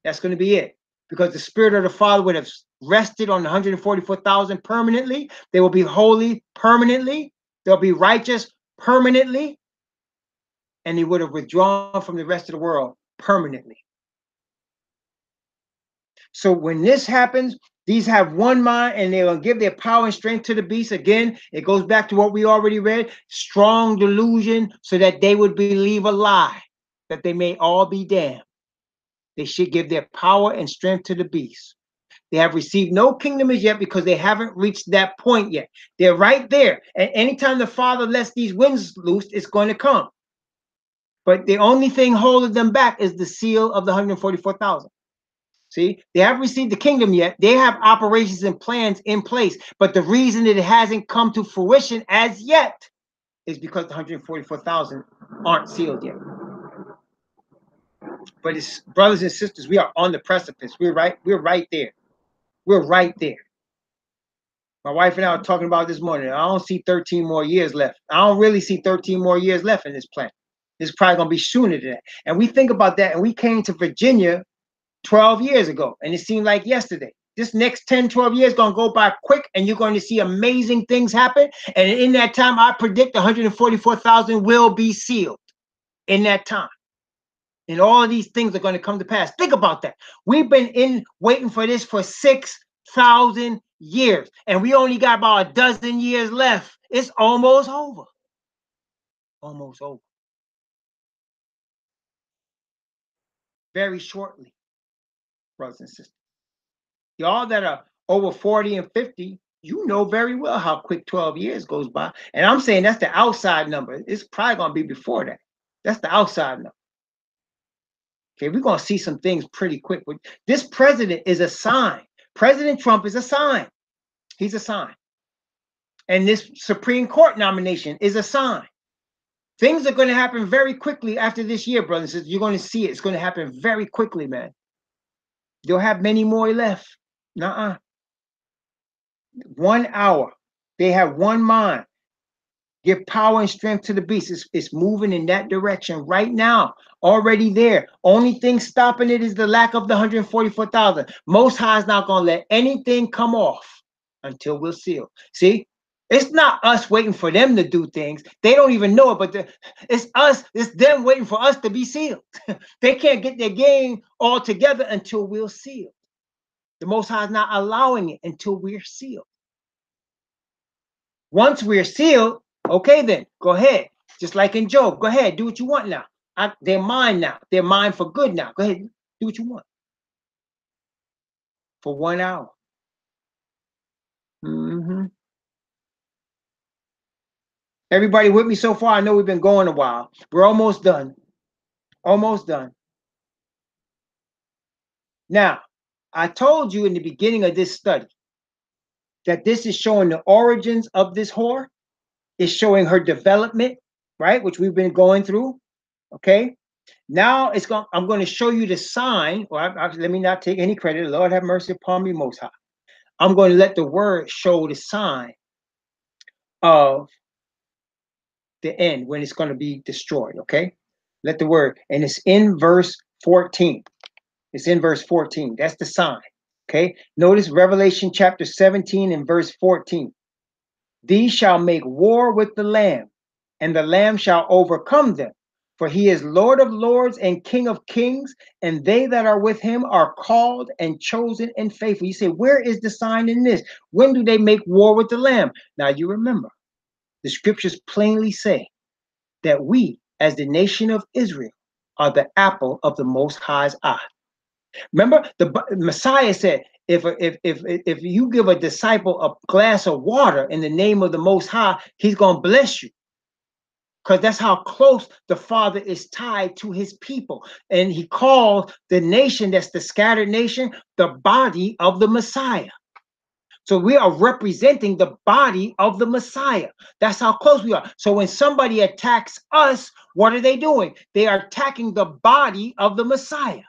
That's going to be it, because the Spirit of the Father would have rested on the 144,000 permanently. They will be holy permanently. They'll be righteous permanently. And he would have withdrawn from the rest of the world permanently. So when this happens, these have one mind, and they're going to give their power and strength to the beast. Again, it goes back to what we already read. Strong delusion, so that they would believe a lie, that they may all be damned. They should give their power and strength to the beast. They have received no kingdom as yet because they haven't reached that point yet. They're right there. And anytime the Father lets these winds loose, it's going to come. But the only thing holding them back is the seal of the 144,000. See, they haven't received the kingdom yet. They have operations and plans in place. But the reason that it hasn't come to fruition as yet is because the 144,000 aren't sealed yet. But it's, brothers and sisters, we are on the precipice. We're right there. We're right there. My wife and I were talking about this morning. I don't see 13 more years left. I don't really see 13 more years left in this planet. It's probably going to be sooner than that. And we think about that, and we came to Virginia 12 years ago, and it seemed like yesterday. This next 10, 12 years going to go by quick, and you're going to see amazing things happen. And in that time, I predict 144,000 will be sealed in that time. And all of these things are going to come to pass. Think about that. We've been waiting for this for 6,000 years, and we only got about a dozen years left. It's almost over. Almost over. Very shortly, brothers and sisters. Y'all that are over 40 and 50, you know very well how quick 12 years goes by. And I'm saying that's the outside number. It's probably going to be before that. That's the outside number. Okay, we're going to see some things pretty quick. This president is a sign. President Trump is a sign. He's a sign. And this Supreme Court nomination is a sign. Things are going to happen very quickly after this year, brothers and sisters. You're going to see it. It's going to happen very quickly, man. You'll have many more left. Nuh-uh. 1 hour. They have one mind. Give power and strength to the beast. It's moving in that direction right now. Already there. Only thing stopping it is the lack of the 144,000. Most High is not going to let anything come off until we're sealed. See? It's not us waiting for them to do things. They don't even know it, but it's us. It's them waiting for us to be sealed. They can't get their game all together until we're sealed. The Most High is not allowing it until we're sealed. Once we're sealed, okay, then go ahead. Just like in Job, go ahead, do what you want now. They're mine now. They're mine for good now. Go ahead, do what you want. For 1 hour. Everybody with me so far? I know we've been going a while. We're almost done. Almost done. Now, I told you in the beginning of this study that this is showing the origins of this whore. It's showing her development, right? Which we've been going through. Okay. Now I'm going to show you the sign. Well, let me not take any credit. Lord have mercy upon me, Most High. I'm going to let the word show the sign of the end when it's going to be destroyed. Okay. Let the word, and it's in verse 14. It's in verse 14. That's the sign. Okay. Notice Revelation chapter 17 and verse 14. These shall make war with the Lamb, and the Lamb shall overcome them. For he is Lord of lords and King of kings, and they that are with him are called and chosen and faithful. You say, where is the sign in this? When do they make war with the Lamb? Now you remember, the scriptures plainly say that we, as the nation of Israel, are the apple of the Most High's eye. Remember, the Messiah said, if you give a disciple a glass of water in the name of the Most High, he's going to bless you. Because that's how close the Father is tied to his people. And he calls the nation, that's the scattered nation, the body of the Messiah. So we are representing the body of the Messiah. That's how close we are. So when somebody attacks us, what are they doing? They are attacking the body of the Messiah.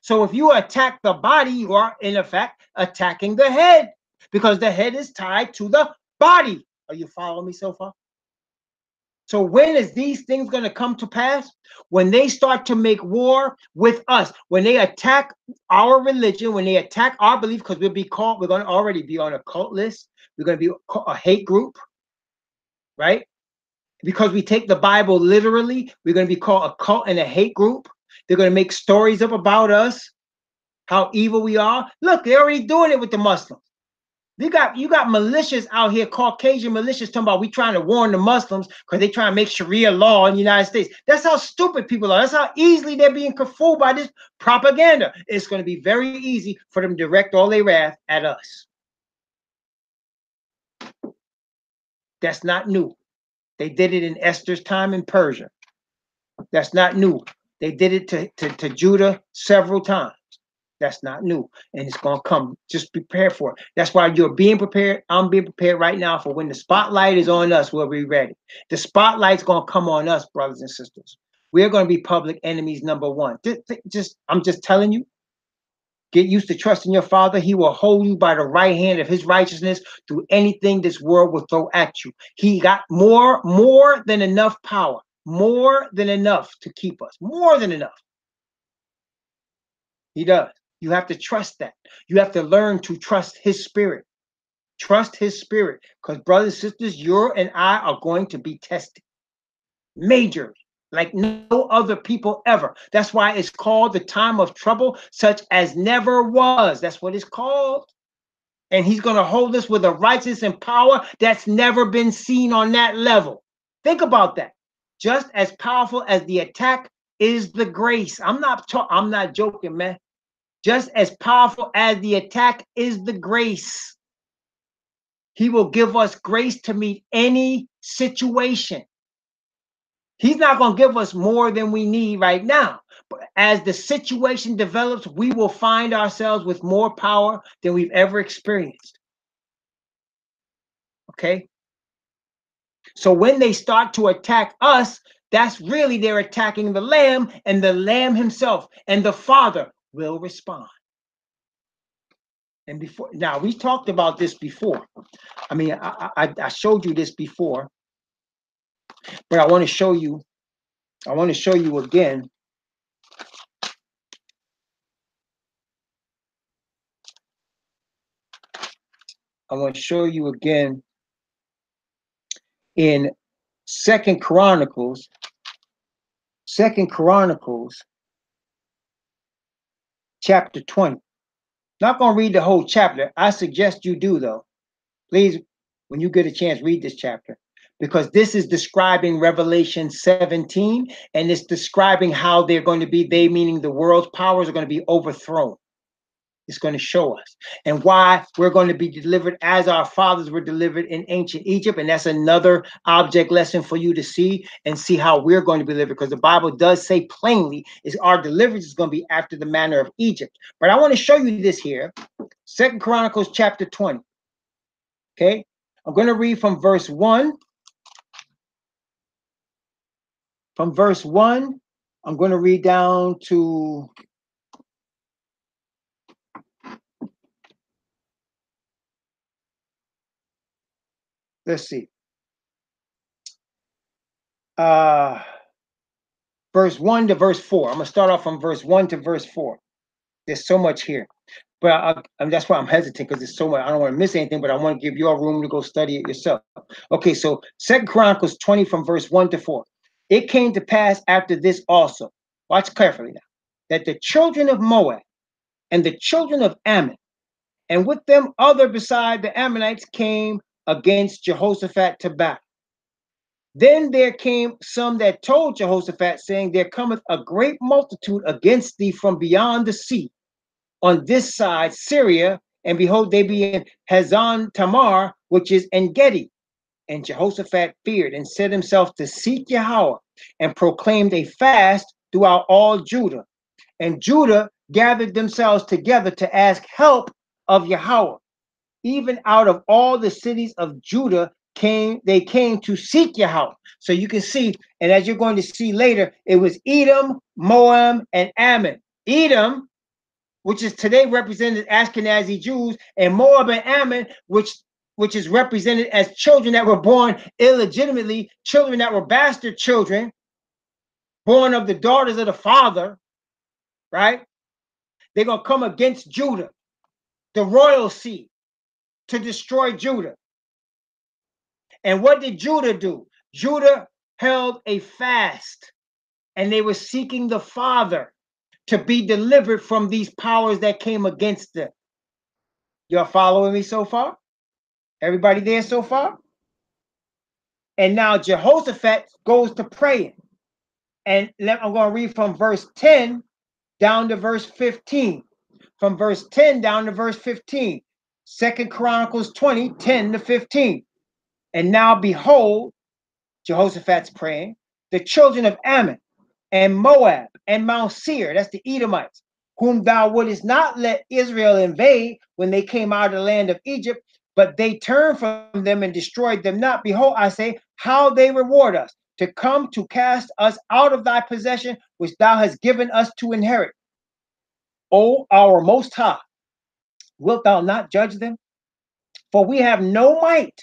So if you attack the body, you are in effect attacking the head, because the head is tied to the body. Are you following me so far? So when is these things going to come to pass? When they start to make war with us, when they attack our religion, when they attack our belief, because we're going to already be on a cult list. We're going to be a hate group, right? Because we take the Bible literally, we're going to be called a cult and a hate group. They're going to make stories up about us, how evil we are. Look, they're already doing it with the Muslims. You got militias out here, Caucasian militias, talking about we trying to warn the Muslims because they trying to make Sharia law in the United States. That's how stupid people are. That's how easily they're being fooled by this propaganda. It's going to be very easy for them to direct all their wrath at us. That's not new. They did it in Esther's time in Persia. That's not new. They did it to Judah several times. That's not new, and it's going to come. Just prepare for it. That's why you're being prepared. I'm being prepared right now for when the spotlight is on us, we'll be ready. The spotlight's going to come on us, brothers and sisters. We're going to be public enemies number one. I'm just telling you, get used to trusting your Father. He will hold you by the right hand of his righteousness through anything this world will throw at you. He got more than enough power, more than enough to keep us, more than enough. He does. You have to trust that. You have to learn to trust his spirit. Trust his spirit. Because brothers and sisters, you and I are going to be tested. Major, like no other people ever. That's why it's called the time of trouble, such as never was. That's what it's called. And he's going to hold us with a righteousness and power that's never been seen on that level. Think about that. Just as powerful as the attack is the grace. I'm not joking, man. Just as powerful as the attack is the grace. He will give us grace to meet any situation. He's not going to give us more than we need right now. But as the situation develops, we will find ourselves with more power than we've ever experienced. Okay? So when they start to attack us, that's really they're attacking the Lamb, and the Lamb himself and the Father will respond. And before, now we talked about this before. I mean, I showed you this before, but I want to show you again. I want to show you again in Second Chronicles chapter 20. Not going to read the whole chapter. I suggest you do, though. Please, when you get a chance, read this chapter, because this is describing Revelation 17, and it's describing how they're going to be, they meaning the world's powers are going to be overthrown. It's going to show us, and why we're going to be delivered as our fathers were delivered in ancient Egypt. And that's another object lesson for you to see, and see how we're going to be delivered, because the Bible does say plainly is our deliverance is going to be after the manner of Egypt. But I want to show you this here, Second Chronicles chapter 20. Okay, I'm going to read from verse 1. From verse 1, I'm going to read down to let's see. Verse 1 to verse 4. I'm going to start off from verse 1 to verse 4. There's so much here. But that's why I'm hesitant, because there's so much. I don't want to miss anything, but I want to give you all room to go study it yourself. Okay, so 2 Chronicles 20 from verse 1 to 4. It came to pass after this also, watch carefully now, that the children of Moab and the children of Ammon, and with them other beside the Ammonites, came against Jehoshaphat to battle. Then there came some that told Jehoshaphat, saying, there cometh a great multitude against thee from beyond the sea, on this side Syria, and behold, they be in Hazan Tamar, which is En Gedi. And Jehoshaphat feared, and set himself to seek Yahweh, and proclaimed a fast throughout all Judah. And Judah gathered themselves together to ask help of Yahweh. even out of all the cities of Judah they came to seek Yahweh. So you can see, and as you're going to see later, it was Edom, Moab, and Ammon. Edom, which is today represented as Ashkenazi Jews, and Moab and Ammon, which is represented as children that were born illegitimately, children that were bastard children, born of the daughters of the father, right? They're going to come against Judah, the royal seed, to destroy Judah. And what did Judah do? Judah held a fast, and they were seeking the Father to be delivered from these powers that came against them. Y'all following me so far? Everybody there so far? And now Jehoshaphat goes to praying. And I'm going to read from verse 10 down to verse 15. From verse 10 down to verse 15. 2 Chronicles 20, 10 to 15. And now behold, Jehoshaphat's praying, the children of Ammon and Moab and Mount Seir, that's the Edomites, whom thou wouldest not let Israel invade when they came out of the land of Egypt, but they turned from them and destroyed them not. Behold, I say, how they reward us, to come to cast us out of thy possession, which thou hast given us to inherit. O our Most High, wilt thou not judge them? For we have no might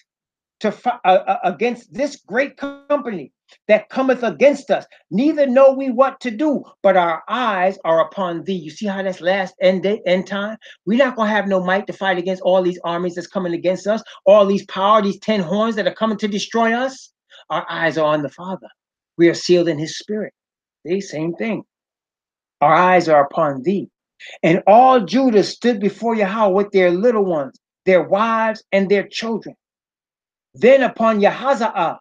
to against this great company that cometh against us, neither know we what to do, but our eyes are upon thee. You see how that's last end time? We're not going to have no might to fight against all these armies that's coming against us, all these power, these 10 horns that are coming to destroy us. Our eyes are on the Father. We are sealed in his spirit. The same thing. Our eyes are upon thee. And all Judah stood before Yahweh with their little ones, their wives, and their children. Then upon Yahaziah,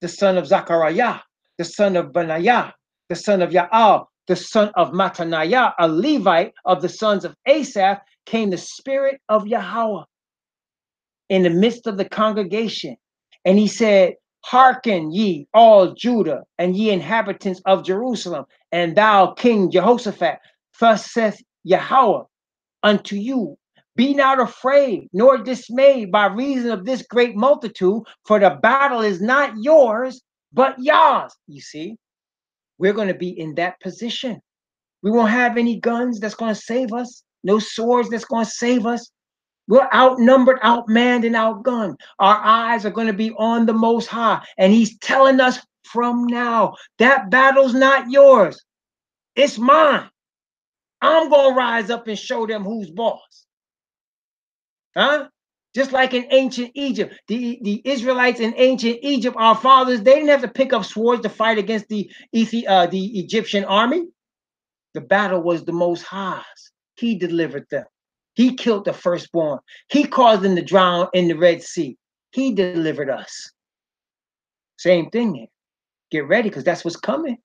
the son of Zechariah, the son of Benaiah, the son of Yaal, the son of Mattaniah, a Levite of the sons of Asaph, came the spirit of Yahweh in the midst of the congregation. And he said, hearken ye all Judah and ye inhabitants of Jerusalem, and thou King Jehoshaphat, thus saith Yahweh unto you, be not afraid nor dismayed by reason of this great multitude, for the battle is not yours, but yours. You see, we're going to be in that position. We won't have any guns that's going to save us, no swords that's going to save us. We're outnumbered, outmanned, and outgunned. Our eyes are going to be on the Most High, and he's telling us from now, that battle's not yours. It's mine. I'm going to rise up and show them who's boss. Huh? Just like in ancient Egypt, the Israelites in ancient Egypt, our fathers, they didn't have to pick up swords to fight against the Egyptian army. The battle was the Most High's. He delivered them. He killed the firstborn. He caused them to drown in the Red Sea. He delivered us. Same thing here. Get ready, because that's what's coming.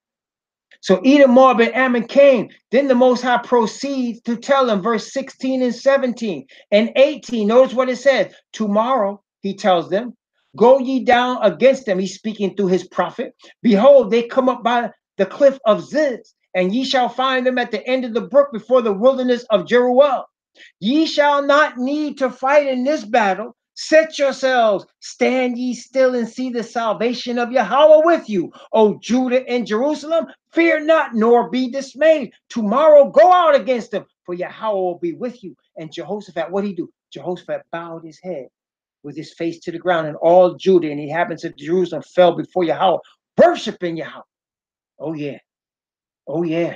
So Edom, Moab, and Ammon came. Then the Most High proceeds to tell them, verse 16 and 17 and 18. Notice what it says. Tomorrow, he tells them, go ye down against them. He's speaking through his prophet. Behold, they come up by the cliff of Ziz, and ye shall find them at the end of the brook before the wilderness of Jeruel. Ye shall not need to fight in this battle. Set yourselves, stand ye still and see the salvation of Yahweh with you, O Judah and Jerusalem. Fear not, nor be dismayed. Tomorrow go out against them, for Yahweh will be with you. And Jehoshaphat, what did he do? Jehoshaphat bowed his head with his face to the ground, and all Judah and the inhabitants of Jerusalem fell before Yahweh, worshiping Yahweh. Oh yeah, oh yeah.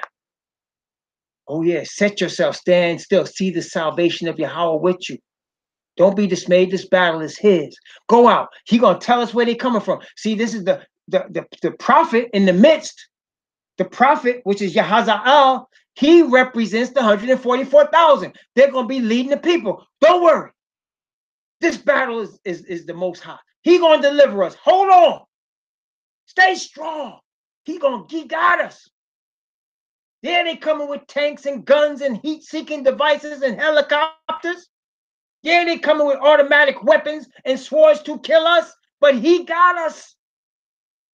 Oh yeah, set yourself, stand still, see the salvation of Yahweh with you. Don't be dismayed. This battle is his. Go out. He gonna tell us where they coming from. See, this is the prophet in the midst. The prophet, which is Yahaziel, he represents the 144,000. They're gonna be leading the people. Don't worry. This battle is the Most High. He gonna deliver us. Hold on. Stay strong. He got us. Yeah, they coming with tanks and guns and heat-seeking devices and helicopters. Yeah, they coming with automatic weapons and swords to kill us, but he got us.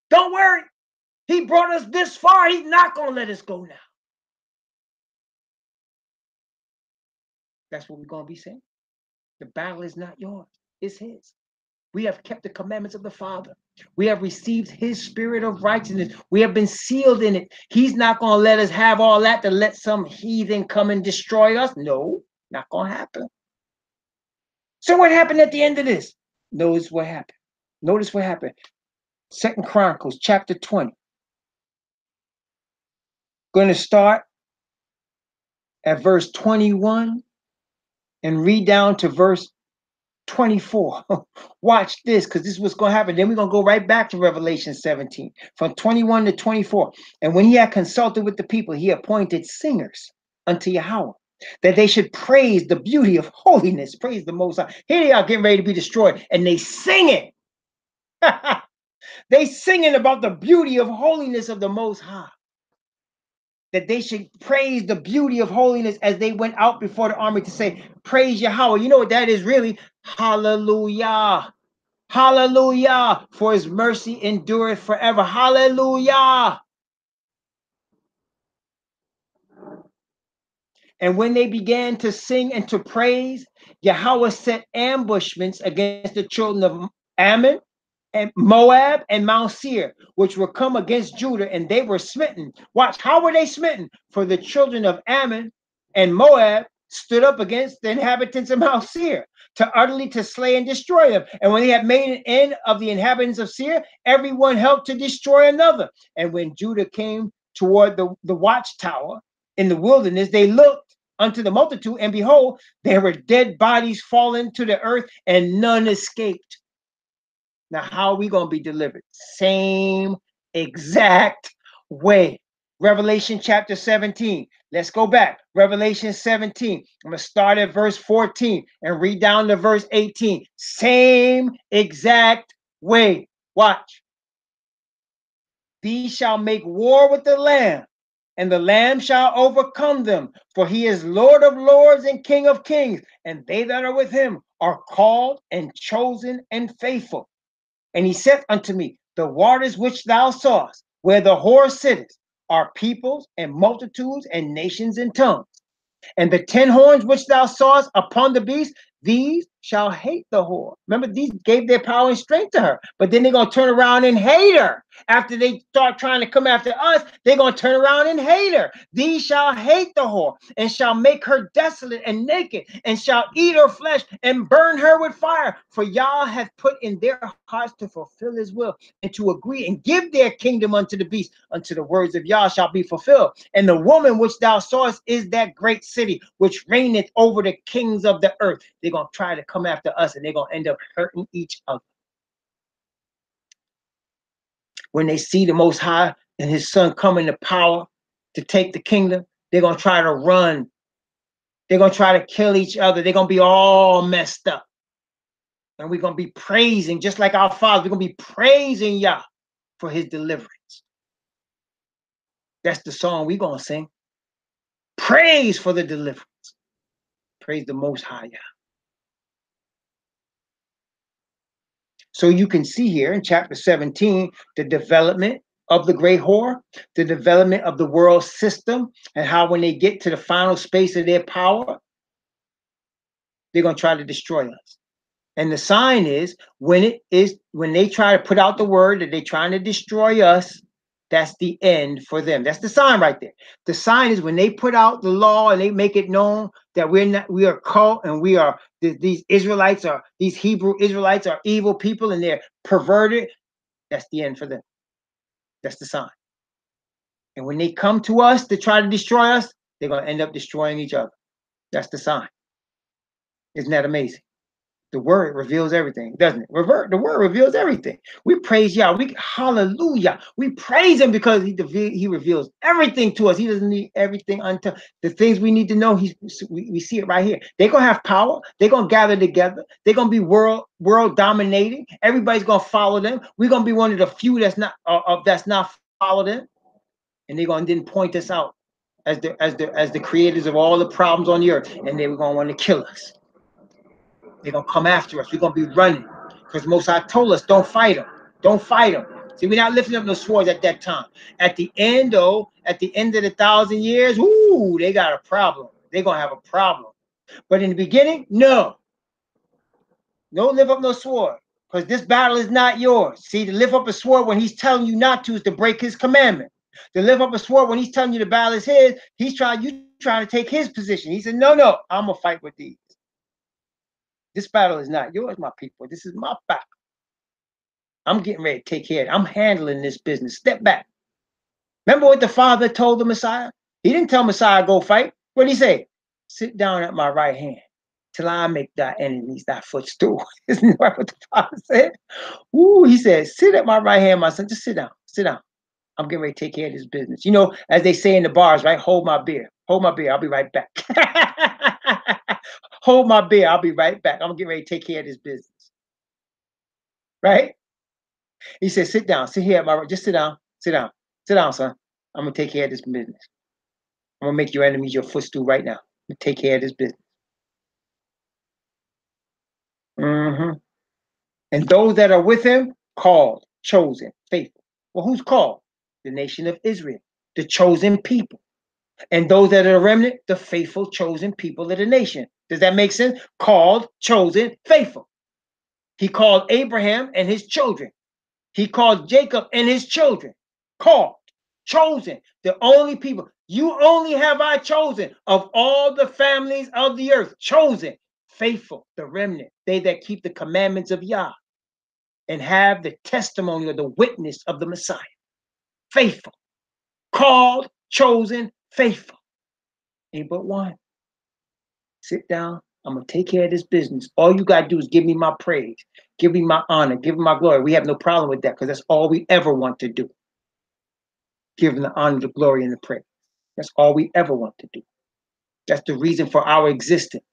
Don't worry. He brought us this far. He's not going to let us go now. That's what we're going to be saying. The battle is not yours, it's his. We have kept the commandments of the Father. We have received his spirit of righteousness. We have been sealed in it. He's not going to let us have all that to let some heathen come and destroy us. No, not going to happen. So what happened at the end of this? Notice what happened. Notice what happened. 2 Chronicles chapter 20. Going to start at verse 21 and read down to verse 24. Watch this, because this is what's going to happen. Then we're going to go right back to Revelation 17, from 21 to 24. And when he had consulted with the people, he appointed singers unto Yahweh, that they should praise the beauty of holiness, praise the Most High. Here they are getting ready to be destroyed, and they sing it. They singing about the beauty of holiness of the Most High. That they should praise the beauty of holiness as they went out before the army to say, praise Yahweh. You know what that is really? Hallelujah. Hallelujah. For his mercy endureth forever. Hallelujah. And when they began to sing and to praise, Yahweh set ambushments against the children of Ammon and Moab and Mount Seir, which were come against Judah, and they were smitten. Watch, how were they smitten? For the children of Ammon and Moab stood up against the inhabitants of Mount Seir to utterly to slay and destroy them. And when they had made an end of the inhabitants of Seir, everyone helped to destroy another. And when Judah came toward the watchtower in the wilderness, they looked unto the multitude, and behold, there were dead bodies fallen to the earth, and none escaped. Now, how are we going to be delivered? Same exact way. Revelation chapter 17. Let's go back. Revelation 17. I'm going to start at verse 14 and read down to verse 18. Same exact way. Watch. These shall make war with the Lamb, and the Lamb shall overcome them, for he is Lord of lords and King of kings, and they that are with him are called and chosen and faithful. And he said unto me, the waters which thou sawest, where the whore sitteth, are peoples and multitudes and nations and tongues. And the 10 horns which thou sawest upon the beast, these shall hate the whore. Remember, these gave their power and strength to her, but then they're going to turn around and hate her. After they start trying to come after us, they're going to turn around and hate her. These shall hate the whore, and shall make her desolate and naked, and shall eat her flesh and burn her with fire. For Yah hath put in their hearts to fulfill his will, and to agree and give their kingdom unto the beast, unto the words of Yah shall be fulfilled. And the woman which thou sawest is that great city, which reigneth over the kings of the earth. They're going to try to come after us, and they're going to end up hurting each other. When they see the Most High and his son come into power to take the kingdom, they're going to try to run. They're going to try to kill each other. They're going to be all messed up. And we're going to be praising, just like our fathers, we're going to be praising Yah for his deliverance. That's the song we're going to sing. Praise for the deliverance. Praise the Most High Yah. So you can see here in chapter 17, the development of the great whore, the development of the world system, and how when they get to the final space of their power, they're going to try to destroy us. And the sign is when they try to put out the word that they're trying to destroy us, that's the end for them. That's the sign right there. The sign is when they put out the law and they make it known that we are cult, and these Israelites are, these Hebrew Israelites are evil people and they're perverted. That's the end for them. That's the sign. And when they come to us to try to destroy us, they're going to end up destroying each other. That's the sign. Isn't that amazing? The word reveals everything, doesn't it? The word reveals everything. We praise Yah. Hallelujah. We praise him because he reveals everything to us. He doesn't need everything until the things we need to know. We see it right here. They're going to have power. They're going to gather together. They're going to be world dominating. Everybody's going to follow them. We're going to be one of the few that's not follow them. And they're going to then point us out as the creators of all the problems on the earth. And they're going to want to kill us. They're going to come after us. We're going to be running. Because Most High told us, don't fight them. Don't fight them. See, we're not lifting up no swords at that time. At the end, though, at the end of the 1,000 years, ooh, they got a problem. They're going to have a problem. But in the beginning, no. Don't lift up no sword, because this battle is not yours. See, to lift up a sword when he's telling you not to is to break his commandment. To lift up a sword when he's telling you the battle is his, you trying to take his position. He said, no, I'm gonna fight with these. This battle is not yours, my people. This is my battle. I'm getting ready to take care of it. I'm handling this business. Step back. Remember what the Father told the Messiah? He didn't tell Messiah go fight. What did he say? Sit down at my right hand till I make thy enemies thy footstool. Isn't that what the Father said? Ooh, he said, sit at my right hand, my son. Just sit down. Sit down. I'm getting ready to take care of this business. You know, as they say in the bars, right? Hold my beer. Hold my beer. I'll be right back. Hold my beer. I'll be right back. I'm getting ready to take care of this business. Right? He said, sit down. Sit here at my right. Just sit down. Sit down. Sit down, son. I'm going to take care of this business. I'm going to make your enemies your footstool right now. Take care of this business. And those that are with him, called, chosen, faithful. Well, who's called? The nation of Israel, the chosen people. And those that are the remnant, the faithful, chosen people of the nation. Does that make sense? Called, chosen, faithful. He called Abraham and his children. He called Jacob and his children. Called, chosen, the only people. You only have I chosen of all the families of the earth. Chosen, faithful, the remnant. They that keep the commandments of Yah and have the testimony or the witness of the Messiah. Faithful, called, chosen, faithful. Ain't but one. Sit down. I'm going to take care of this business. All you got to do is give me my praise, give me my honor, give me my glory. We have no problem with that because that's all we ever want to do. Give him the honor, the glory, and the praise. That's all we ever want to do. That's the reason for our existence.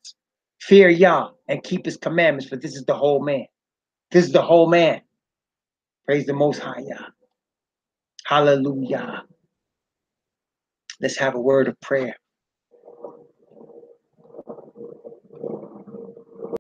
Fear Yah and keep his commandments, for this is the whole man. This is the whole man. Praise the Most High Yah. Hallelujah. Let's have a word of prayer.